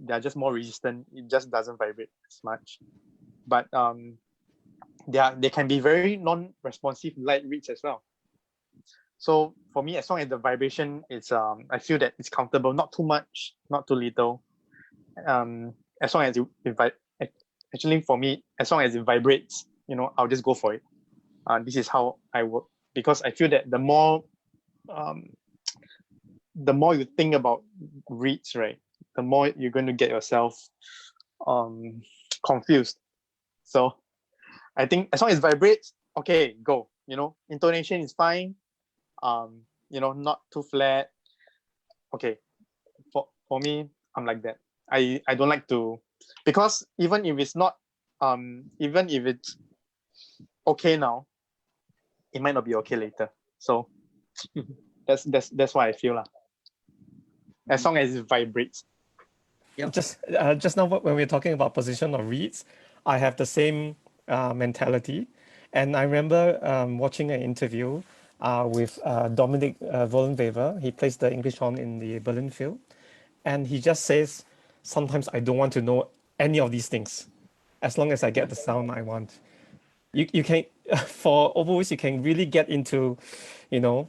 they're just more resistant. It just doesn't vibrate as much. But they can be very non-responsive light reeds as well. So for me, as long as the vibration is I feel that it's comfortable, not too much, not too little. As long as actually for me, as long as it vibrates, I'll just go for it. This is how I work, because I feel that the more you think about reeds, right, the more you're going to get yourself confused. So I think as long as it vibrates, okay, go. Intonation is fine. Not too flat. Okay, for me, I'm like that. I don't like to, because even if it's not, even if it's okay now, it might not be okay later. So that's what I feel lah. as long as it vibrates. Just now when we were talking about position of reeds, I have the same mentality. And I remember watching an interview with Dominic Vollenweber. He plays the English horn in the Berlin Phil. And he just says, sometimes I don't want to know any of these things, as long as I get the sound I want. You can, for oboes, you can really get into, you know,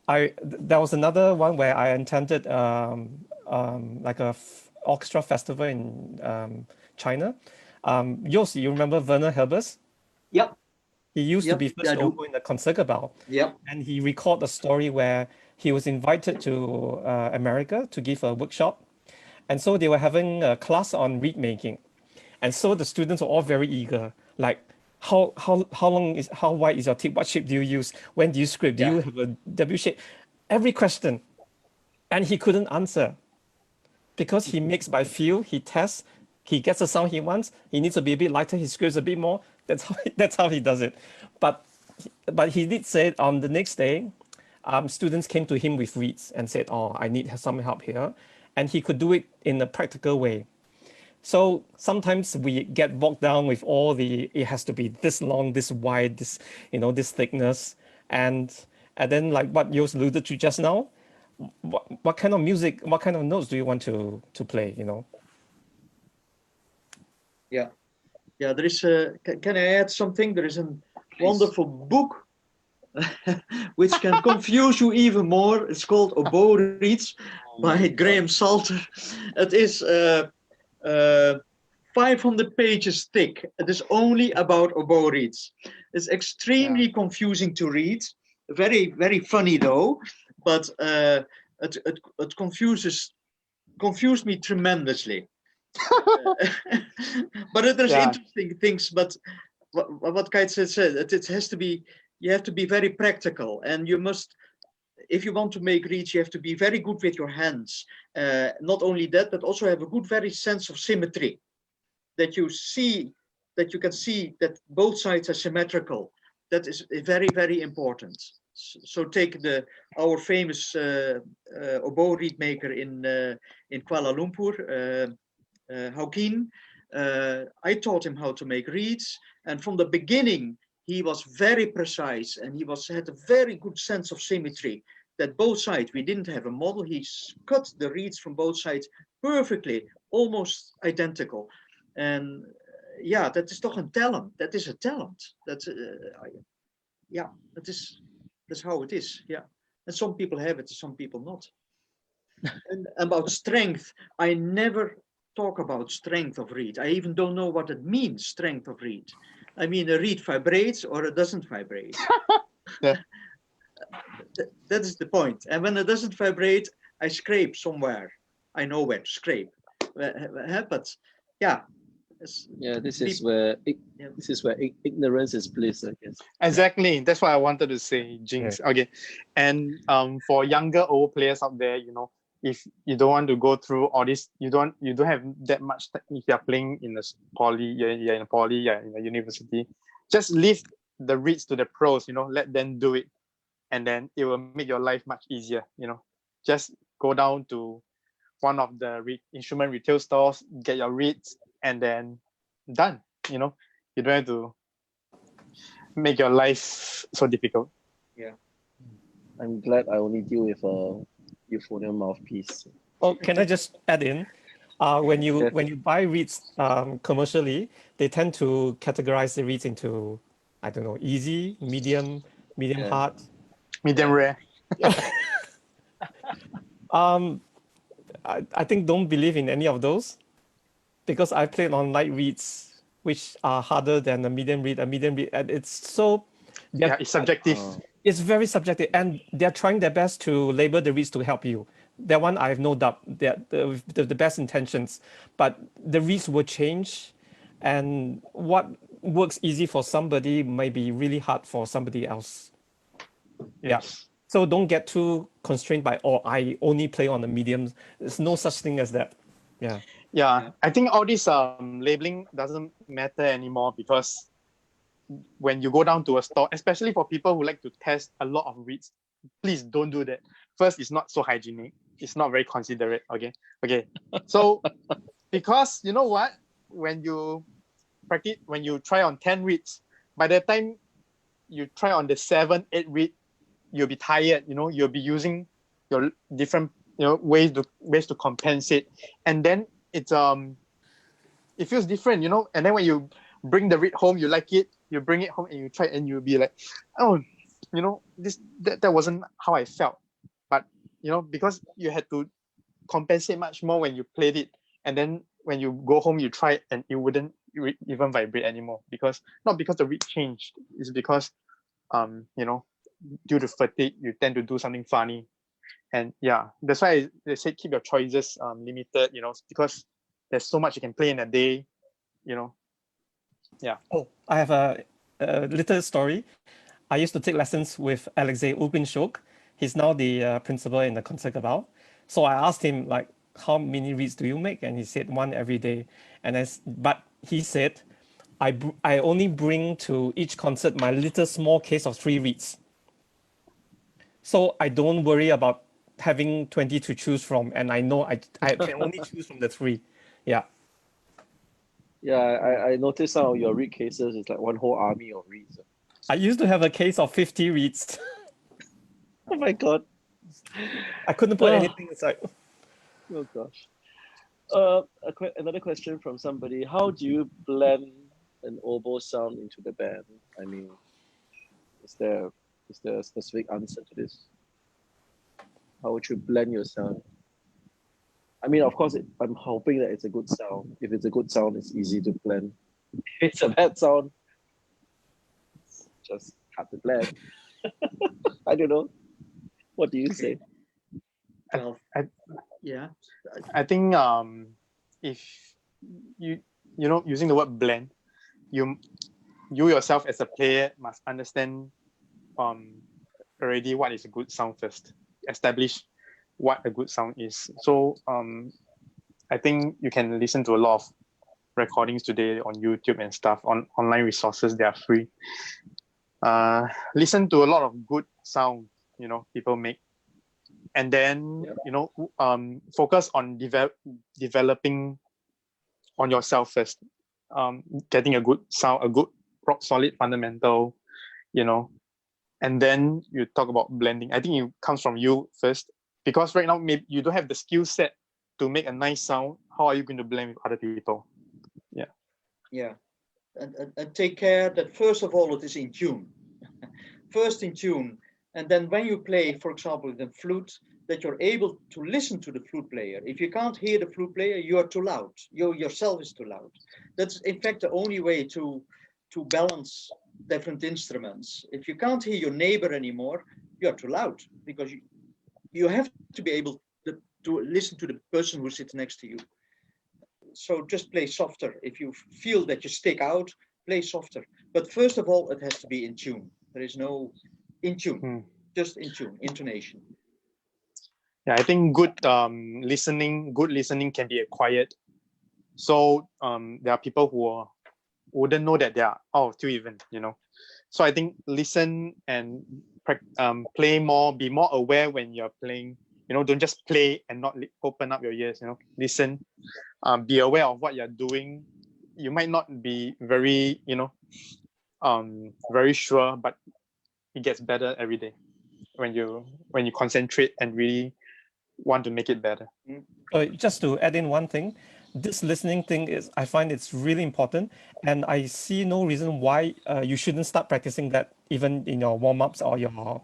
there was another one where I attended like a orchestra festival in China. Jos, you remember Werner Herbers? Yep. He used to Yep, be first I do. oboe in the Concertgebouw. Yep. And he recalled a story where he was invited to America to give a workshop. And so they were having a class on reed making. And so the students were all very eager, like, how wide is your tip? What shape do you use? When do you scrape? Do you have a W shape? Every question. And he couldn't answer because he makes by feel, he tests, he gets the sound he wants. He needs to be a bit lighter, he scrapes a bit more. That's how he does it. But he did say on the next day, students came to him with reeds and said, oh, I need some help here. And he could do it in a practical way. So sometimes we get bogged down with all it has to be this long, this wide, this, this thickness. And then like what Jos alluded to just now, what kind of music, what kind of notes do you want to play, Yeah. Yeah, there is can I add something? There is a wonderful book which can confuse you even more. It's called Oboe Reeds by Graham Salter. It is 500 pages thick. It is only about oboe reeds. It's extremely confusing to read. Very, very funny though, but it confused me tremendously. But there's interesting things. But what Kite said, it has to be. You have to be very practical, and you must. If you want to make reeds, you have to be very good with your hands. Not only that, but also have a good, very sense of symmetry. That you can see that both sides are symmetrical. That is very, very important. So take our famous oboe reed maker in Kuala Lumpur, Haukin. I taught him how to make reeds, and from the beginning he was very precise, and he had a very good sense of symmetry. That both sides, we didn't have a model. He cut the reeds from both sides perfectly, almost identical. And yeah, that is toch een talent. That is a talent. That's that's how it is. Yeah, and some people have it, some people not. And about strength, I never talk about strength of reed. I even don't know what it means, strength of reed. I mean, a reed vibrates or it doesn't vibrate. That is the point. And when it doesn't vibrate, I scrape somewhere. I know where to scrape. But yeah. This is where ignorance is bliss, I guess. Exactly. That's what I wanted to say, Jinx. Okay. And for younger old players out there, if you don't want to go through all this, you don't have that much. If you're playing in a poly, you're in a poly, you're in a university, just leave the reeds to the pros. Let them do it, and then it will make your life much easier. Just go down to one of the instrument retail stores, get your reeds, and then done. You don't have to make your life so difficult. Yeah, I'm glad I only deal with a euphonium mouthpiece. Oh, can I just add in? When you buy reeds commercially, they tend to categorize the reeds into, I don't know, easy, medium hard, medium rare. I think don't believe in any of those, because I played on light reeds which are harder than a medium reed. And it's so it's subjective. It's very subjective, and they're trying their best to label the reeds to help you. That one, I have no doubt. They're the best intentions, but the reeds will change, and what works easy for somebody may be really hard for somebody else. Yes. So don't get too constrained by, I only play on the mediums. There's no such thing as that. Yeah. I think all this labeling doesn't matter anymore, because when you go down to a store, especially for people who like to test a lot of reeds, please don't do that. First, it's not so hygienic. it's not very considerate. Okay. So because you know what, when you practice, when you try on 10 reeds, by the time you try on the 7, 8 reed, you'll be tired. You'll be using your different ways to compensate, and then it feels different. And then when you bring the reed home, you like it, you bring it home and you try it, and you'll be like, oh, that wasn't how I felt. But because you had to compensate much more when you played it, and then when you go home you try it and it wouldn't even vibrate anymore, not because the reed changed, it's because due to fatigue you tend to do something funny. And yeah, that's why they say keep your choices limited, because there's so much you can play in a day. Yeah. Oh, I have a little story. I used to take lessons with Alexei Ubinchuk. He's now the principal in the Concertgebouw. So I asked him, like, how many reeds do you make? And he said 1 every day. But he said, I only bring to each concert my little small case of 3 reeds. So I don't worry about having 20 to choose from, and I know I can only choose from the 3. Yeah. Yeah, I noticed some of your reed cases is like one whole army of reeds. I used to have a case of 50 reeds. Oh my god. I couldn't put anything inside. Oh gosh. Another question from somebody: how do you blend an oboe sound into the band? I mean, is there a specific answer to this? How would you blend your sound? I mean, of course, I'm hoping that it's a good sound. If it's a good sound, it's easy to blend. If it's a bad sound, it's just hard to blend. I don't know. What do you say? Well, yeah. I think if using the word blend, you yourself as a player must understand already what is a good sound first. Establish what a good sound is. So I think you can listen to a lot of recordings today on YouTube and stuff, on online resources. They are free. Listen to a lot of good sound people make, and then focus on developing on yourself first, getting a good sound, a good rock solid fundamental, and then you talk about blending. I think it comes from you first, because right now maybe you don't have the skill set to make a nice sound. How are you going to blend with other people? Yeah, and take care that first of all it is in tune. First in tune, and then when you play, for example, the flute, that you're able to listen to the flute player. If you can't hear the flute player, you are too loud. You yourself is too loud. That's in fact the only way to balance different instruments. If you can't hear your neighbor anymore, you are too loud, because you have to be able to listen to the person who sits next to you. So just play softer. If you feel that you stick out, play softer. But first of all, it has to be in tune. There is no in tune, just in tune, intonation. Yeah, I think good listening can be acquired. So there are people who wouldn't know that they are out of tune even, So I think listen and play more, be more aware when you're playing. Don't just play and not open up your ears. Listen, be aware of what you're doing. You might not be very, very sure, but it gets better every day when you concentrate and really want to make it better. Just to add in one thing, this listening thing I find it's really important, and I see no reason why you shouldn't start practicing that even in your warm-ups or your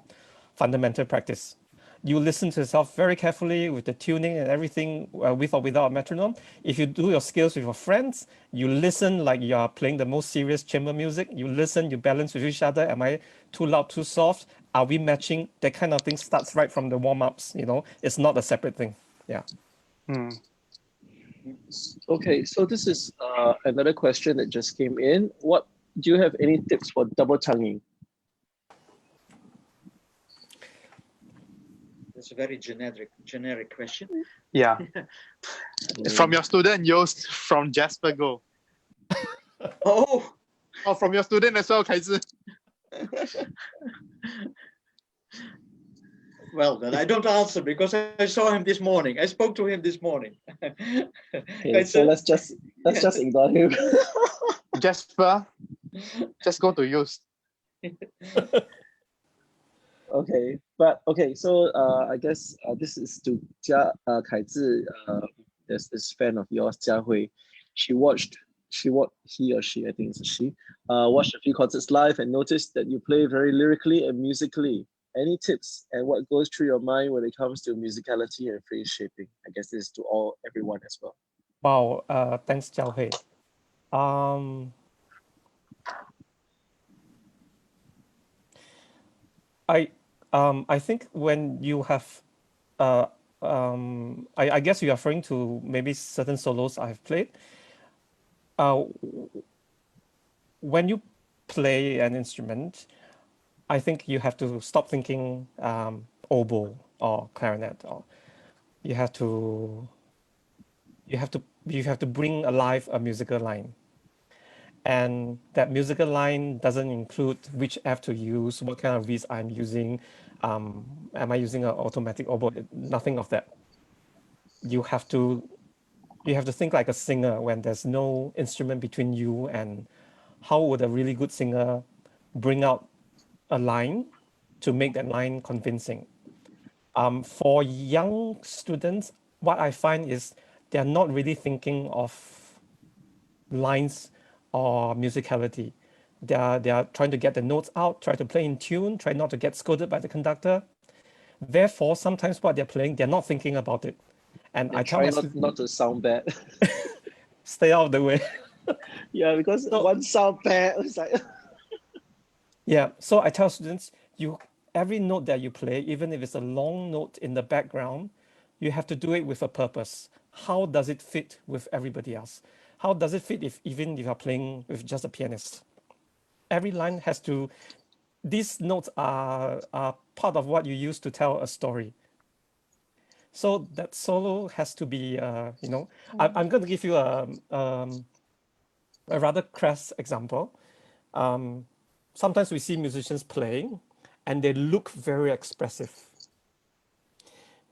fundamental practice. You listen to yourself very carefully with the tuning and everything, with or without a metronome. If you do your scales with your friends, you listen like you are playing the most serious chamber music. You listen, you balance with each other. Am I too loud, too soft? Are we matching? That kind of thing starts right from the warm-ups. It's not a separate thing. Yeah. Okay, so this is another question that just came in. What do you have any tips for double tonguing? That's a very generic question. Yeah. From your student, Yost, from Jasper Go. Oh, from your student as well, Kaiser. Well, then I don't answer because I saw him this morning. I spoke to him this morning. Okay, so let's just ignore him. Jasper, just go to use. Okay, but okay, so I guess this is to Kai Zhi, there's this fan of yours, Jia Hui. He or she, I think it's a she, watched a few concerts live and noticed that you play very lyrically and musically. Any tips and what goes through your mind when it comes to musicality and phrase shaping? I guess this is to everyone as well. Wow, thanks, Jiao Hui. I think when you have I guess you're referring to maybe certain solos I've played. When you play an instrument, I think you have to stop thinking oboe or clarinet, or you have to bring alive a musical line. And that musical line doesn't include which F to use, what kind of V's I'm using, am I using an automatic oboe? Nothing of that. You have to think like a singer when there's no instrument between you, and how would a really good singer bring out a line to make that line convincing? For young students, what I find is they're not really thinking of lines or musicality. They are trying to get the notes out, try to play in tune, try not to get scolded by the conductor. Therefore, sometimes what they're playing, they're not thinking about it. And I tell try my not to sound bad. stay out of the way. Yeah, because one sound bad, it's like Yeah, so I tell students, every note that you play, even if it's a long note in the background, you have to do it with a purpose. How does it fit with everybody else? How does it fit even if you're playing with just a pianist? Every line has to, these notes are part of what you use to tell a story. So that solo has to be, I'm going to give you a rather crass example. Sometimes we see musicians playing and they look very expressive.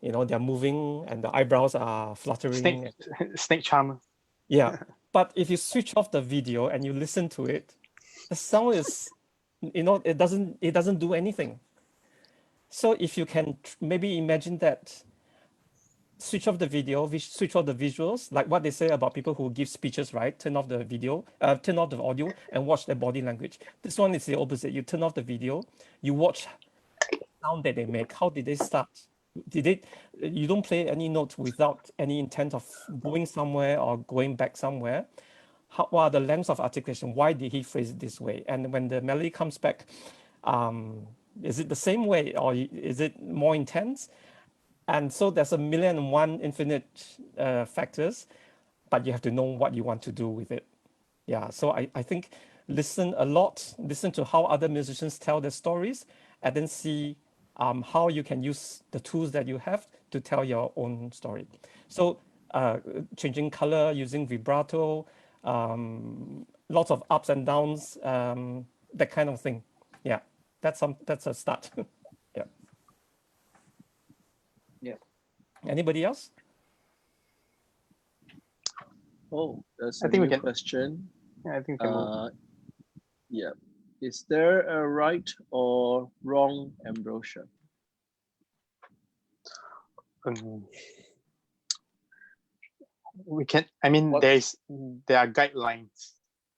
They're moving and the eyebrows are fluttering. Snake charmer. Yeah, but if you switch off the video and you listen to it, the sound is, it doesn't do anything. So if you can maybe imagine that, switch off the video, switch off the visuals, like what they say about people who give speeches, right? Turn off the video, turn off the audio and watch their body language. This one is the opposite. You turn off the video, you watch the sound that they make. How did they start? You don't play any notes without any intent of going somewhere or going back somewhere. What are the lengths of articulation? Why did he phrase it this way? And when the melody comes back, is it the same way or is it more intense? And so there's a million and one infinite factors, but you have to know what you want to do with it. Yeah, so I think listen a lot, listen to how other musicians tell their stories, and then see how you can use the tools that you have to tell your own story. So changing color, using vibrato, lots of ups and downs, that kind of thing. Yeah, that's a start. Yeah. Yeah. Anybody else? oh, there's I a think we new can- question. Yeah, I think we can move. Yeah. Is there a right or wrong ambrosia? We can. I mean, What- there are guidelines,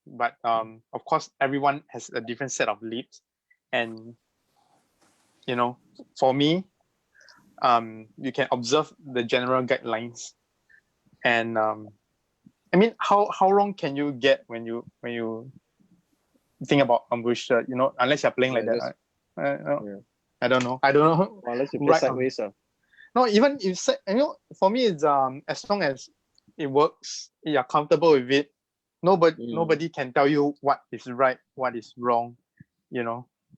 but of course, everyone has a different set of leads, and for me, you can observe the general guidelines, and I mean, how wrong can you get when you think about ambrosia? Unless you're playing like Yeah, that. Right? yeah. I don't know. I don't know. Well, unless you play Right, sideways. No, even if for me, it's as long as it works, you're comfortable with it. Nobody can tell you what is right, what is wrong,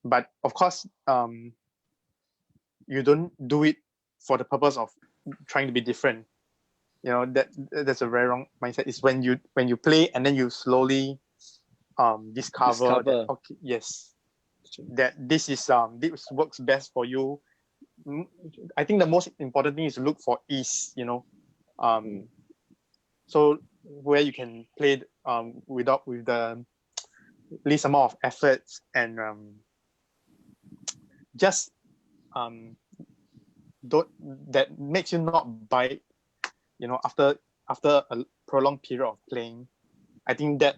But of course, you don't do it for the purpose of trying to be different. That's a very wrong mindset. It's when you play and then you slowly discover that, okay, yes, that this works best for you. I think the most important thing is to look for ease, you know. So where you can play with the least amount of efforts, and just don't, that makes you not bite, you know, after a prolonged period of playing. I think that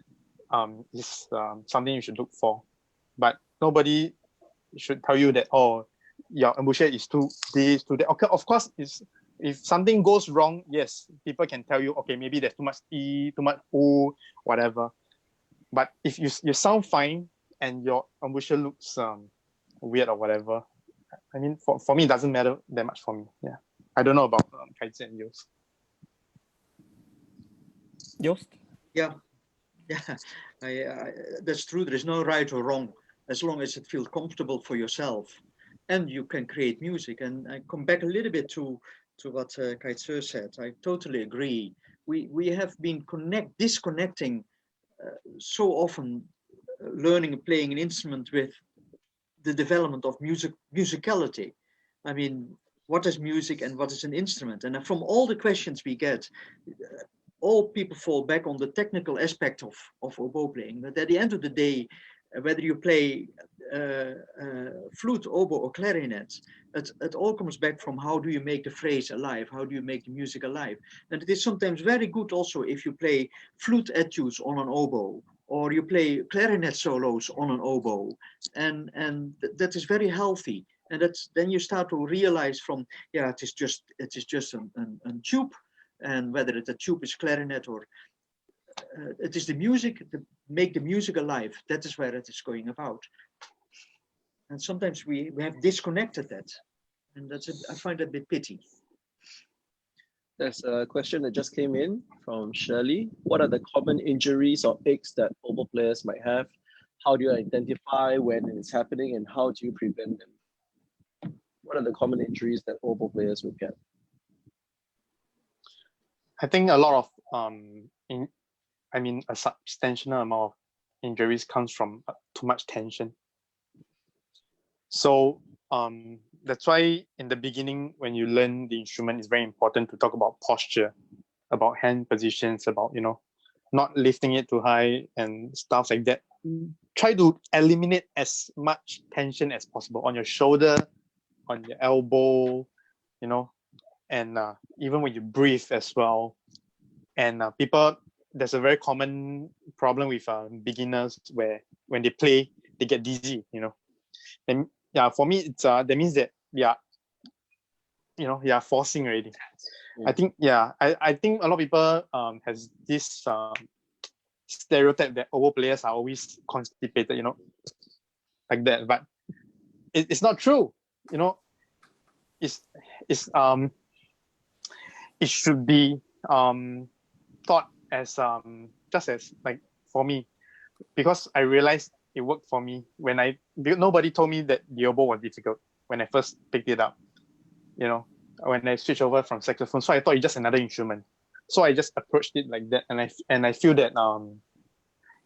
is something you should look for. But nobody should tell you that, oh, your embouchure is too this, too that. Okay, of course, if something goes wrong, yes, people can tell you, okay, maybe there's too much E, too much O, whatever. But if you sound fine and your embouchure looks weird or whatever, I mean, for me, it doesn't matter that much for me. Yeah, I don't know about Kaitze and Yost. Yost? Yeah, that's true. There is no right or wrong, as long as it feels comfortable for yourself, and you can create music. And I come back a little bit to what Kaitze said. I totally agree. We have been disconnecting so often, learning and playing an instrument with the development of musicality. I mean, what is music and what is an instrument? And from all the questions we get, all people fall back on the technical aspect of oboe playing. But at the end of the day, whether you play flute, oboe, or clarinet, it all comes back from how do you make the phrase alive? How do you make the music alive? And it is sometimes very good also if you play flute etudes on an oboe, or you play clarinet solos on an oboe, and that is very healthy. And then you start to realize from, yeah, it is just a tube, and whether a tube is clarinet or it is the music, make the music alive. That is where it is going about. And sometimes we have disconnected that, and I find that a bit pity. There's a question that just came in from Shirley. What are the common injuries or aches that oboe players might have? How do you identify when it's happening, and how do you prevent them? What are the common injuries that oboe players will get? I think a lot of a substantial amount of injuries comes from too much tension. So that's why in the beginning, when you learn the instrument, it's very important to talk about posture, about hand positions, about, you know, not lifting it too high and stuff like that. Try to eliminate as much tension as possible on your shoulder, on your elbow, you know, and even when you breathe as well. And there's a very common problem with beginners where when they play, they get dizzy, you know. And yeah, for me, it's that means that forcing already. I think I think a lot of people has this stereotype that oboe players are always constipated, you know, like that. But it's not true, you know. It should be thought as just as, like, for me, because I realized it worked for me when nobody told me that the oboe was difficult when I first picked it up, you know, when I switched over from saxophone. So I thought it's just another instrument. So I just approached it like that, and I feel that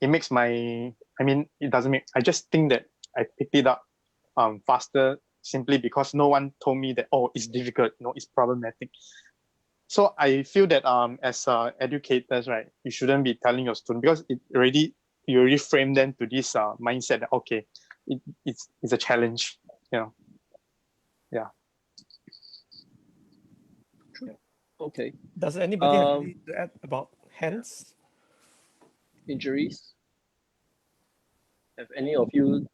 it makes it doesn't make, I just think that I picked it up faster simply because no one told me that, oh, it's difficult, you know, it's problematic. So I feel that as educators, right, you shouldn't be telling your student, because you already frame them to this mindset that, okay, it's a challenge, you know. Yeah. Okay. Does anybody have anything to add about hands? Injuries? Have any of you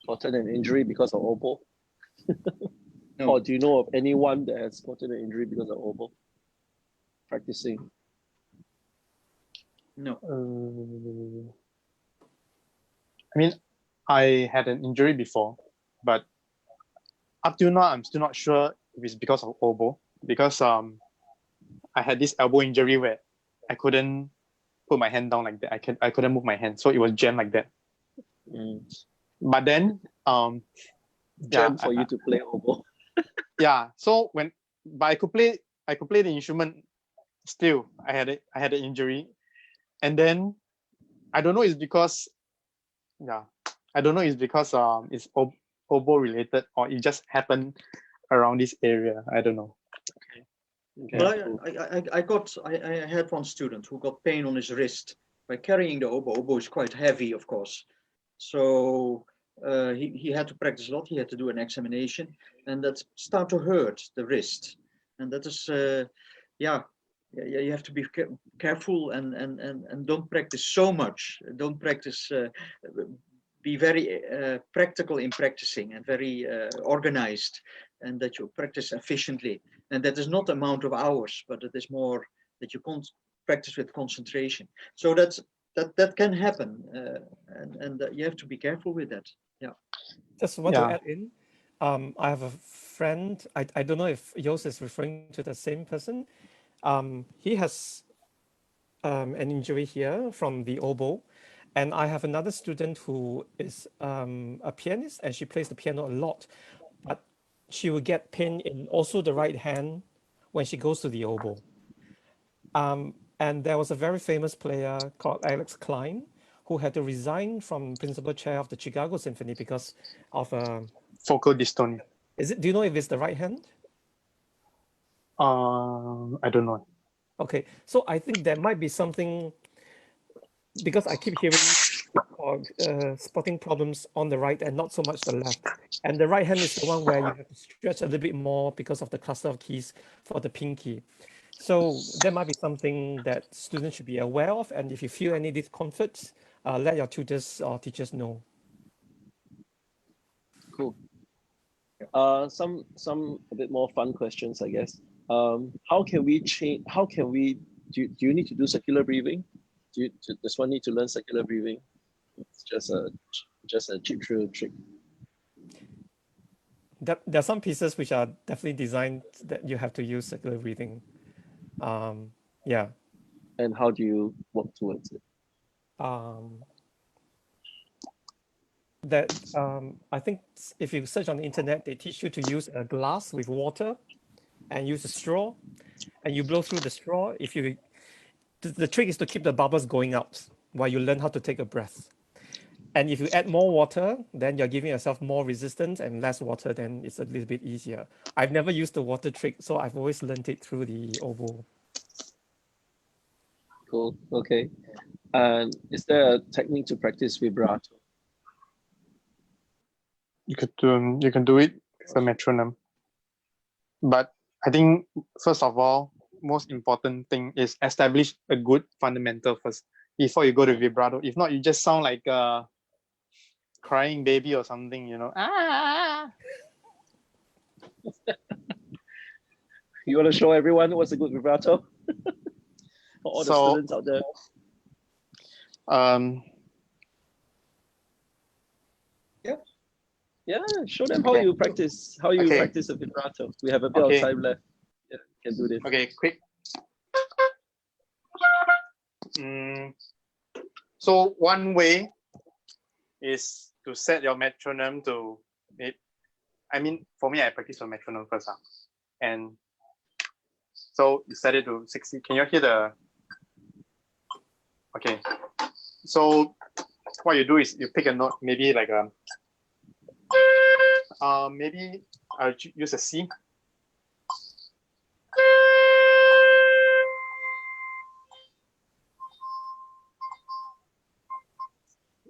gotten an injury because of oboe? No. Or do you know of anyone that has gotten an injury because of oboe practicing? No. I mean, I had an injury before, but up till now, I'm still not sure if it's because of oboe, because I had this elbow injury where I couldn't put my hand down like that. I couldn't move my hand, so it was jammed like that. But then Jam for you to play oboe. Yeah. So but I could play the instrument still. I had an injury, and then I don't know, it's because it's oboe related, or it just happened around this area. I don't know. Okay. Well, Cool. I had one student who got pain on his wrist by carrying the oboe. Oboe is quite heavy, of course. So he had to practice a lot. He had to do an examination, and that started to hurt the wrist. And that is, you have to be careful and don't practice so much. Don't practice. Be very practical in practicing and very organized, and that you practice efficiently. And that is not the amount of hours, but it is more that you practice with concentration. So that can happen, and you have to be careful with that. Yeah. Just want Yeah. to add in, I have a friend, I don't know if Jos is referring to the same person. He has an injury here from the oboe. And I have another student who is a pianist, and she plays the piano a lot, but she will get pain in also the right hand when she goes to the oboe. And there was a very famous player called Alex Klein who had to resign from principal chair of the Chicago Symphony because of Focal dystonia. do you know if it's the right hand? I don't know. Okay, so I think there might be something, because I keep hearing spotting problems on the right and not so much the left. And the right hand is the one where you have to stretch a little bit more because of the cluster of keys for the pinky. So there might be something that students should be aware of. And if you feel any discomforts, let your tutors or teachers know. Cool. Some a bit more fun questions, I guess. How can we change? How can we? Do you need to do circular breathing? Does one need to learn circular breathing? It's just a cheap thrill trick. There are some pieces which are definitely designed that you have to use circular breathing. Yeah. And how do you work towards it? I think if you search on the internet, they teach you to use a glass with water and use a straw, and you blow through the straw. The trick is to keep the bubbles going out while you learn how to take a breath. And if you add more water, then you're giving yourself more resistance, and less water, then it's a little bit easier. I've never used the water trick, so I've always learned it through the oboe. Cool. Okay. And is there a technique to practice vibrato? You can do it with a metronome. But I think first of all, most important thing is establish a good fundamental first before you go to vibrato. If not, you just sound like a crying baby or something, you know. You want to show everyone what's a good vibrato? For all the students out there. Yeah, show them how you practice practice a vibrato. We have a bit of time left. Yeah, can do this. Okay, quick. So one way is to set your metronome to it. I mean, for me, I practice on metronome first. And so you set it to 60. Can you hear the? Okay. So what you do is you pick a note, maybe like a. Maybe I'll use a C.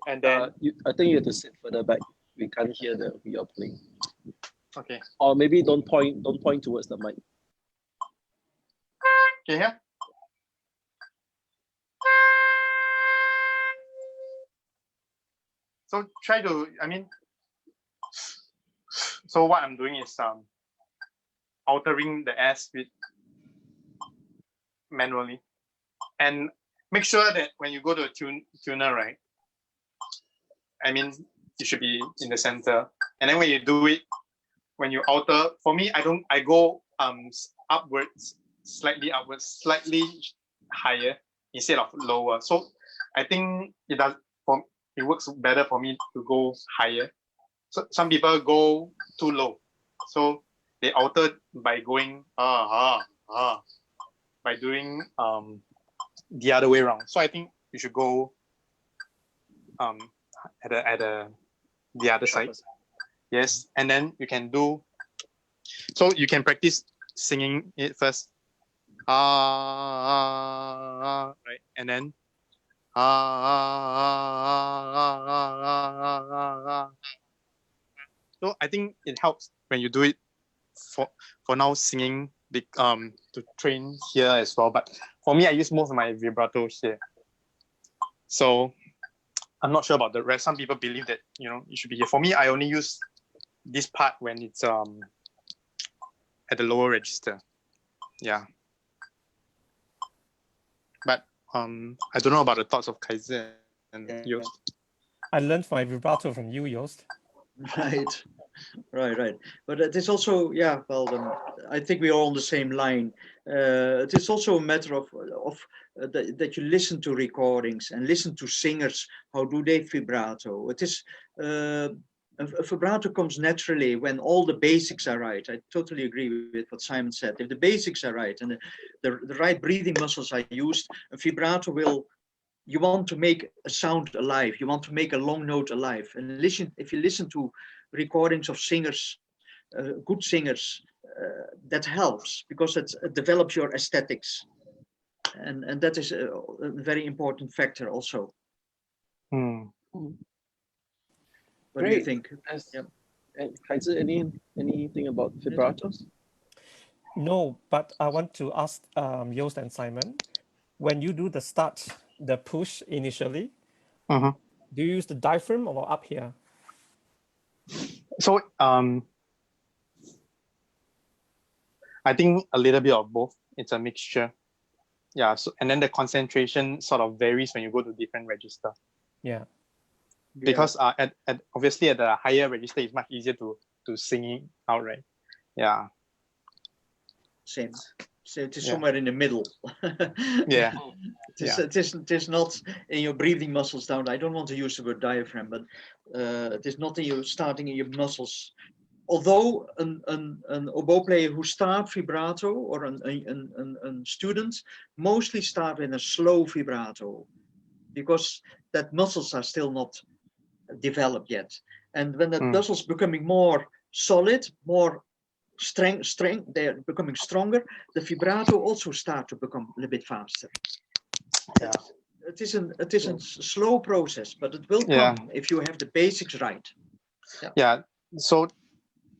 And then I think you have to sit further back. We can't hear the you're playing. Okay. Or maybe don't point towards the mic. Can you hear? So try to, so what I'm doing is altering the S with manually, and make sure that when you go to a tuner, right? You should be in the center, and then when you do it, when you alter, for me, I go upwards, slightly higher instead of lower. So I think it works better for me to go higher. So some people go too low, so they alter by going by doing the other way around. So I think you should go at the other side. Yes, and then you can do So you can practice singing it first. Right, and then So I think it helps when you do it for now singing to train here as well. But for me, I use most of my vibrato here. So I'm not sure about the rest. Some people believe that it should be here. For me, I only use this part when it's at the lower register. Yeah. But I don't know about the thoughts of Kaiser and Yost. I learned my vibrato from you, Yost. Right. But it is also, I think we are on the same line. It is also a matter of that you listen to recordings and listen to singers. How do they vibrato? It is a vibrato comes naturally when all the basics are right. I totally agree with what Simon said. If the basics are right and the right breathing muscles are used, a vibrato will. You want to make a sound alive. You want to make a long note alive. And if you listen to recordings of singers, good singers, that helps because it develops your aesthetics. And that is a very important factor also. What do you think? Kaiser, anything about vibratos? No, but I want to ask Yost and Simon, when you do the start, the push initially, do you use the diaphragm or up here? So I think a little bit of both. It's a mixture. Yeah. So and then the concentration sort of varies when you go to different register. Yeah. Because obviously at the higher register, it's much easier to sing it outright. Yeah. Same. So it is somewhere in the middle. Yeah. It is not in your breathing muscles down. I don't want to use the word diaphragm, but it is not in you starting in your muscles. Although an oboe player who starts vibrato or a student mostly start in a slow vibrato because that muscles are still not developed yet. And when the muscles becoming more solid, more strength, they're becoming stronger, the vibrato also start to become a little bit faster. Yeah. It is a slow process, but it will come if you have the basics right. Yeah. So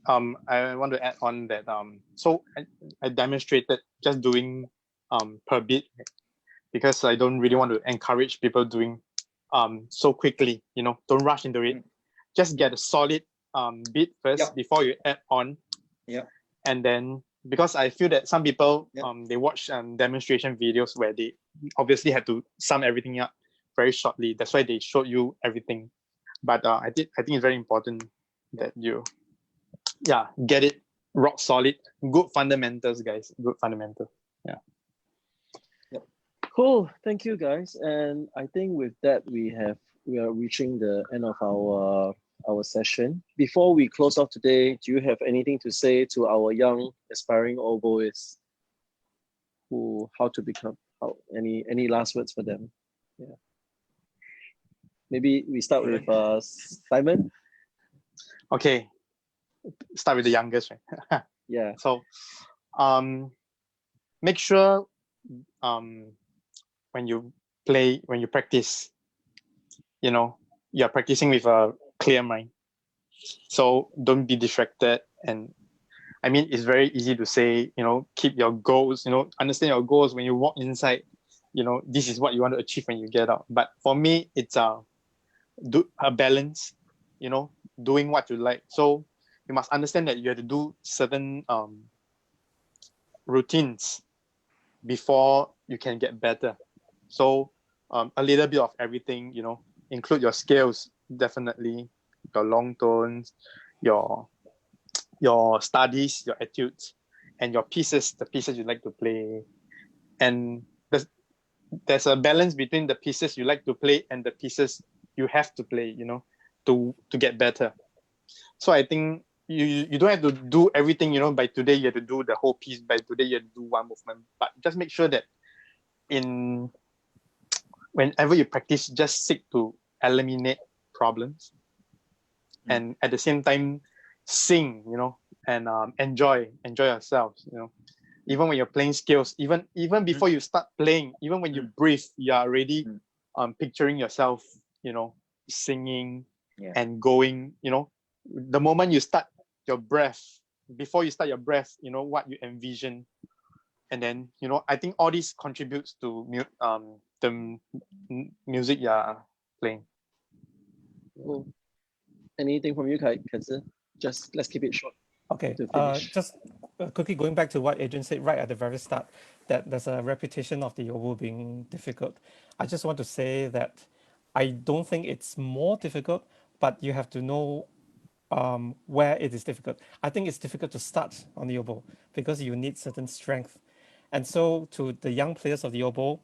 I want to add on that so I demonstrated just doing per beat because I don't really want to encourage people doing so quickly, don't rush into it. Just get a solid beat first before you add on. And then because I feel that some people they watch demonstration videos where they obviously had to sum everything up very shortly. That's why they showed you everything. But I think it's very important that you get it rock solid. Good fundamentals, guys. Good fundamentals. Yeah. Cool. Thank you, guys. And I think with that we are reaching the end of our session. Before we close off today, do you have anything to say to our young aspiring oboists any last words for them? Yeah. Maybe we start with Simon. Okay. Start with the youngest, right? Yeah. So make sure when you practice, you're practicing with a clear mind. So don't be distracted. And I mean, it's very easy to say, keep your goals, understand your goals when you walk inside, this is what you want to achieve when you get out. But for me, it's do a balance, doing what you like. So you must understand that you have to do certain routines before you can get better. So a little bit of everything, include your scales, definitely, your long tones, your studies, your etudes, and your pieces, the pieces you like to play. And there's a balance between the pieces you like to play and the pieces you have to play, to get better. So I think you don't have to do everything, by today you have to do the whole piece, by today you have to do one movement. But just make sure that whenever you practice, just seek to eliminate problems. And at the same time, sing, and enjoy yourselves. You know, even when you're playing scales, even before you start playing, even when you breathe, you are already picturing yourself, you know, singing and going. You know, the moment you start your breath, before you start your breath, you know what you envision, and then you know I think all this contributes to the music you're playing. Cool. Anything from you, Kai? Just let's keep it short. Okay, To finish. just quickly going back to what Adrian said right at the very start, that there's a reputation of the oboe being difficult. I just want to say that I don't think it's more difficult, but you have to know where it is difficult. I think it's difficult to start on the oboe because you need certain strength. And so to the young players of the oboe,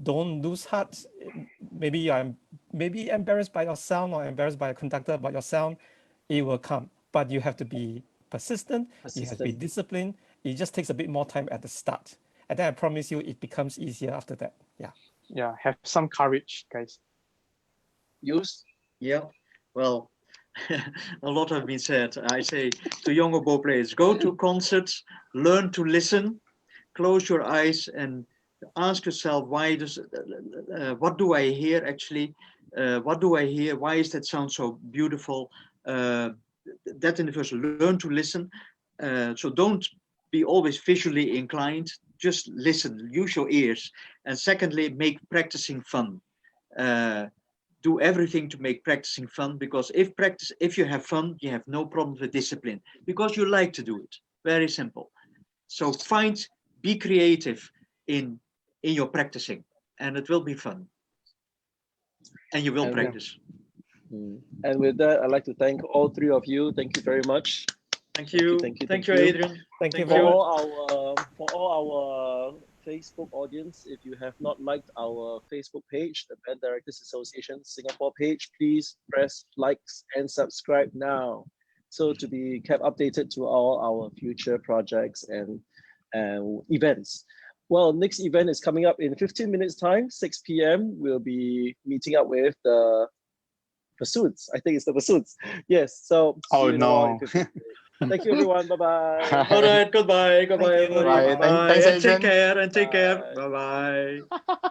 don't lose heart. Maybe I'm embarrassed by your sound or embarrassed by a conductor, but your sound, it will come. But you have to be persistent. You have to be disciplined. It just takes a bit more time at the start. And then I promise you it becomes easier after that. Yeah. Yeah, have some courage, guys. Use? Yeah, well, a lot have been said. I say to young oboe players, go to concerts, learn to listen, close your eyes and ask yourself, why does, what do I hear actually? What do I hear? Why is that sound so beautiful? That in the first, learn to listen. So don't be always visually inclined, just listen, use your ears. And secondly, make practicing fun. Do everything to make practicing fun, because if you have fun, you have no problem with discipline, because you like to do it. Very simple. So be creative in your practicing, and it will be fun. And you will practice. And with that, I'd like to thank all three of you. Thank you very much. Thank you, Adrian. Thank you For very much. all our Facebook audience, if you have not liked our Facebook page, the Band Directors Association Singapore page, please press likes and subscribe now, so to be kept updated to all our future projects and events. Well, next event is coming up in 15 minutes time, 6 p.m. We'll be meeting up with the Bassoons. I think it's the Bassoons. Yes. So Oh no. Thank you, everyone. Bye-bye. All right. Goodbye. Goodbye, everybody. Bye. Bye. Thanks, And take Adrian. care. And take care. Bye-bye.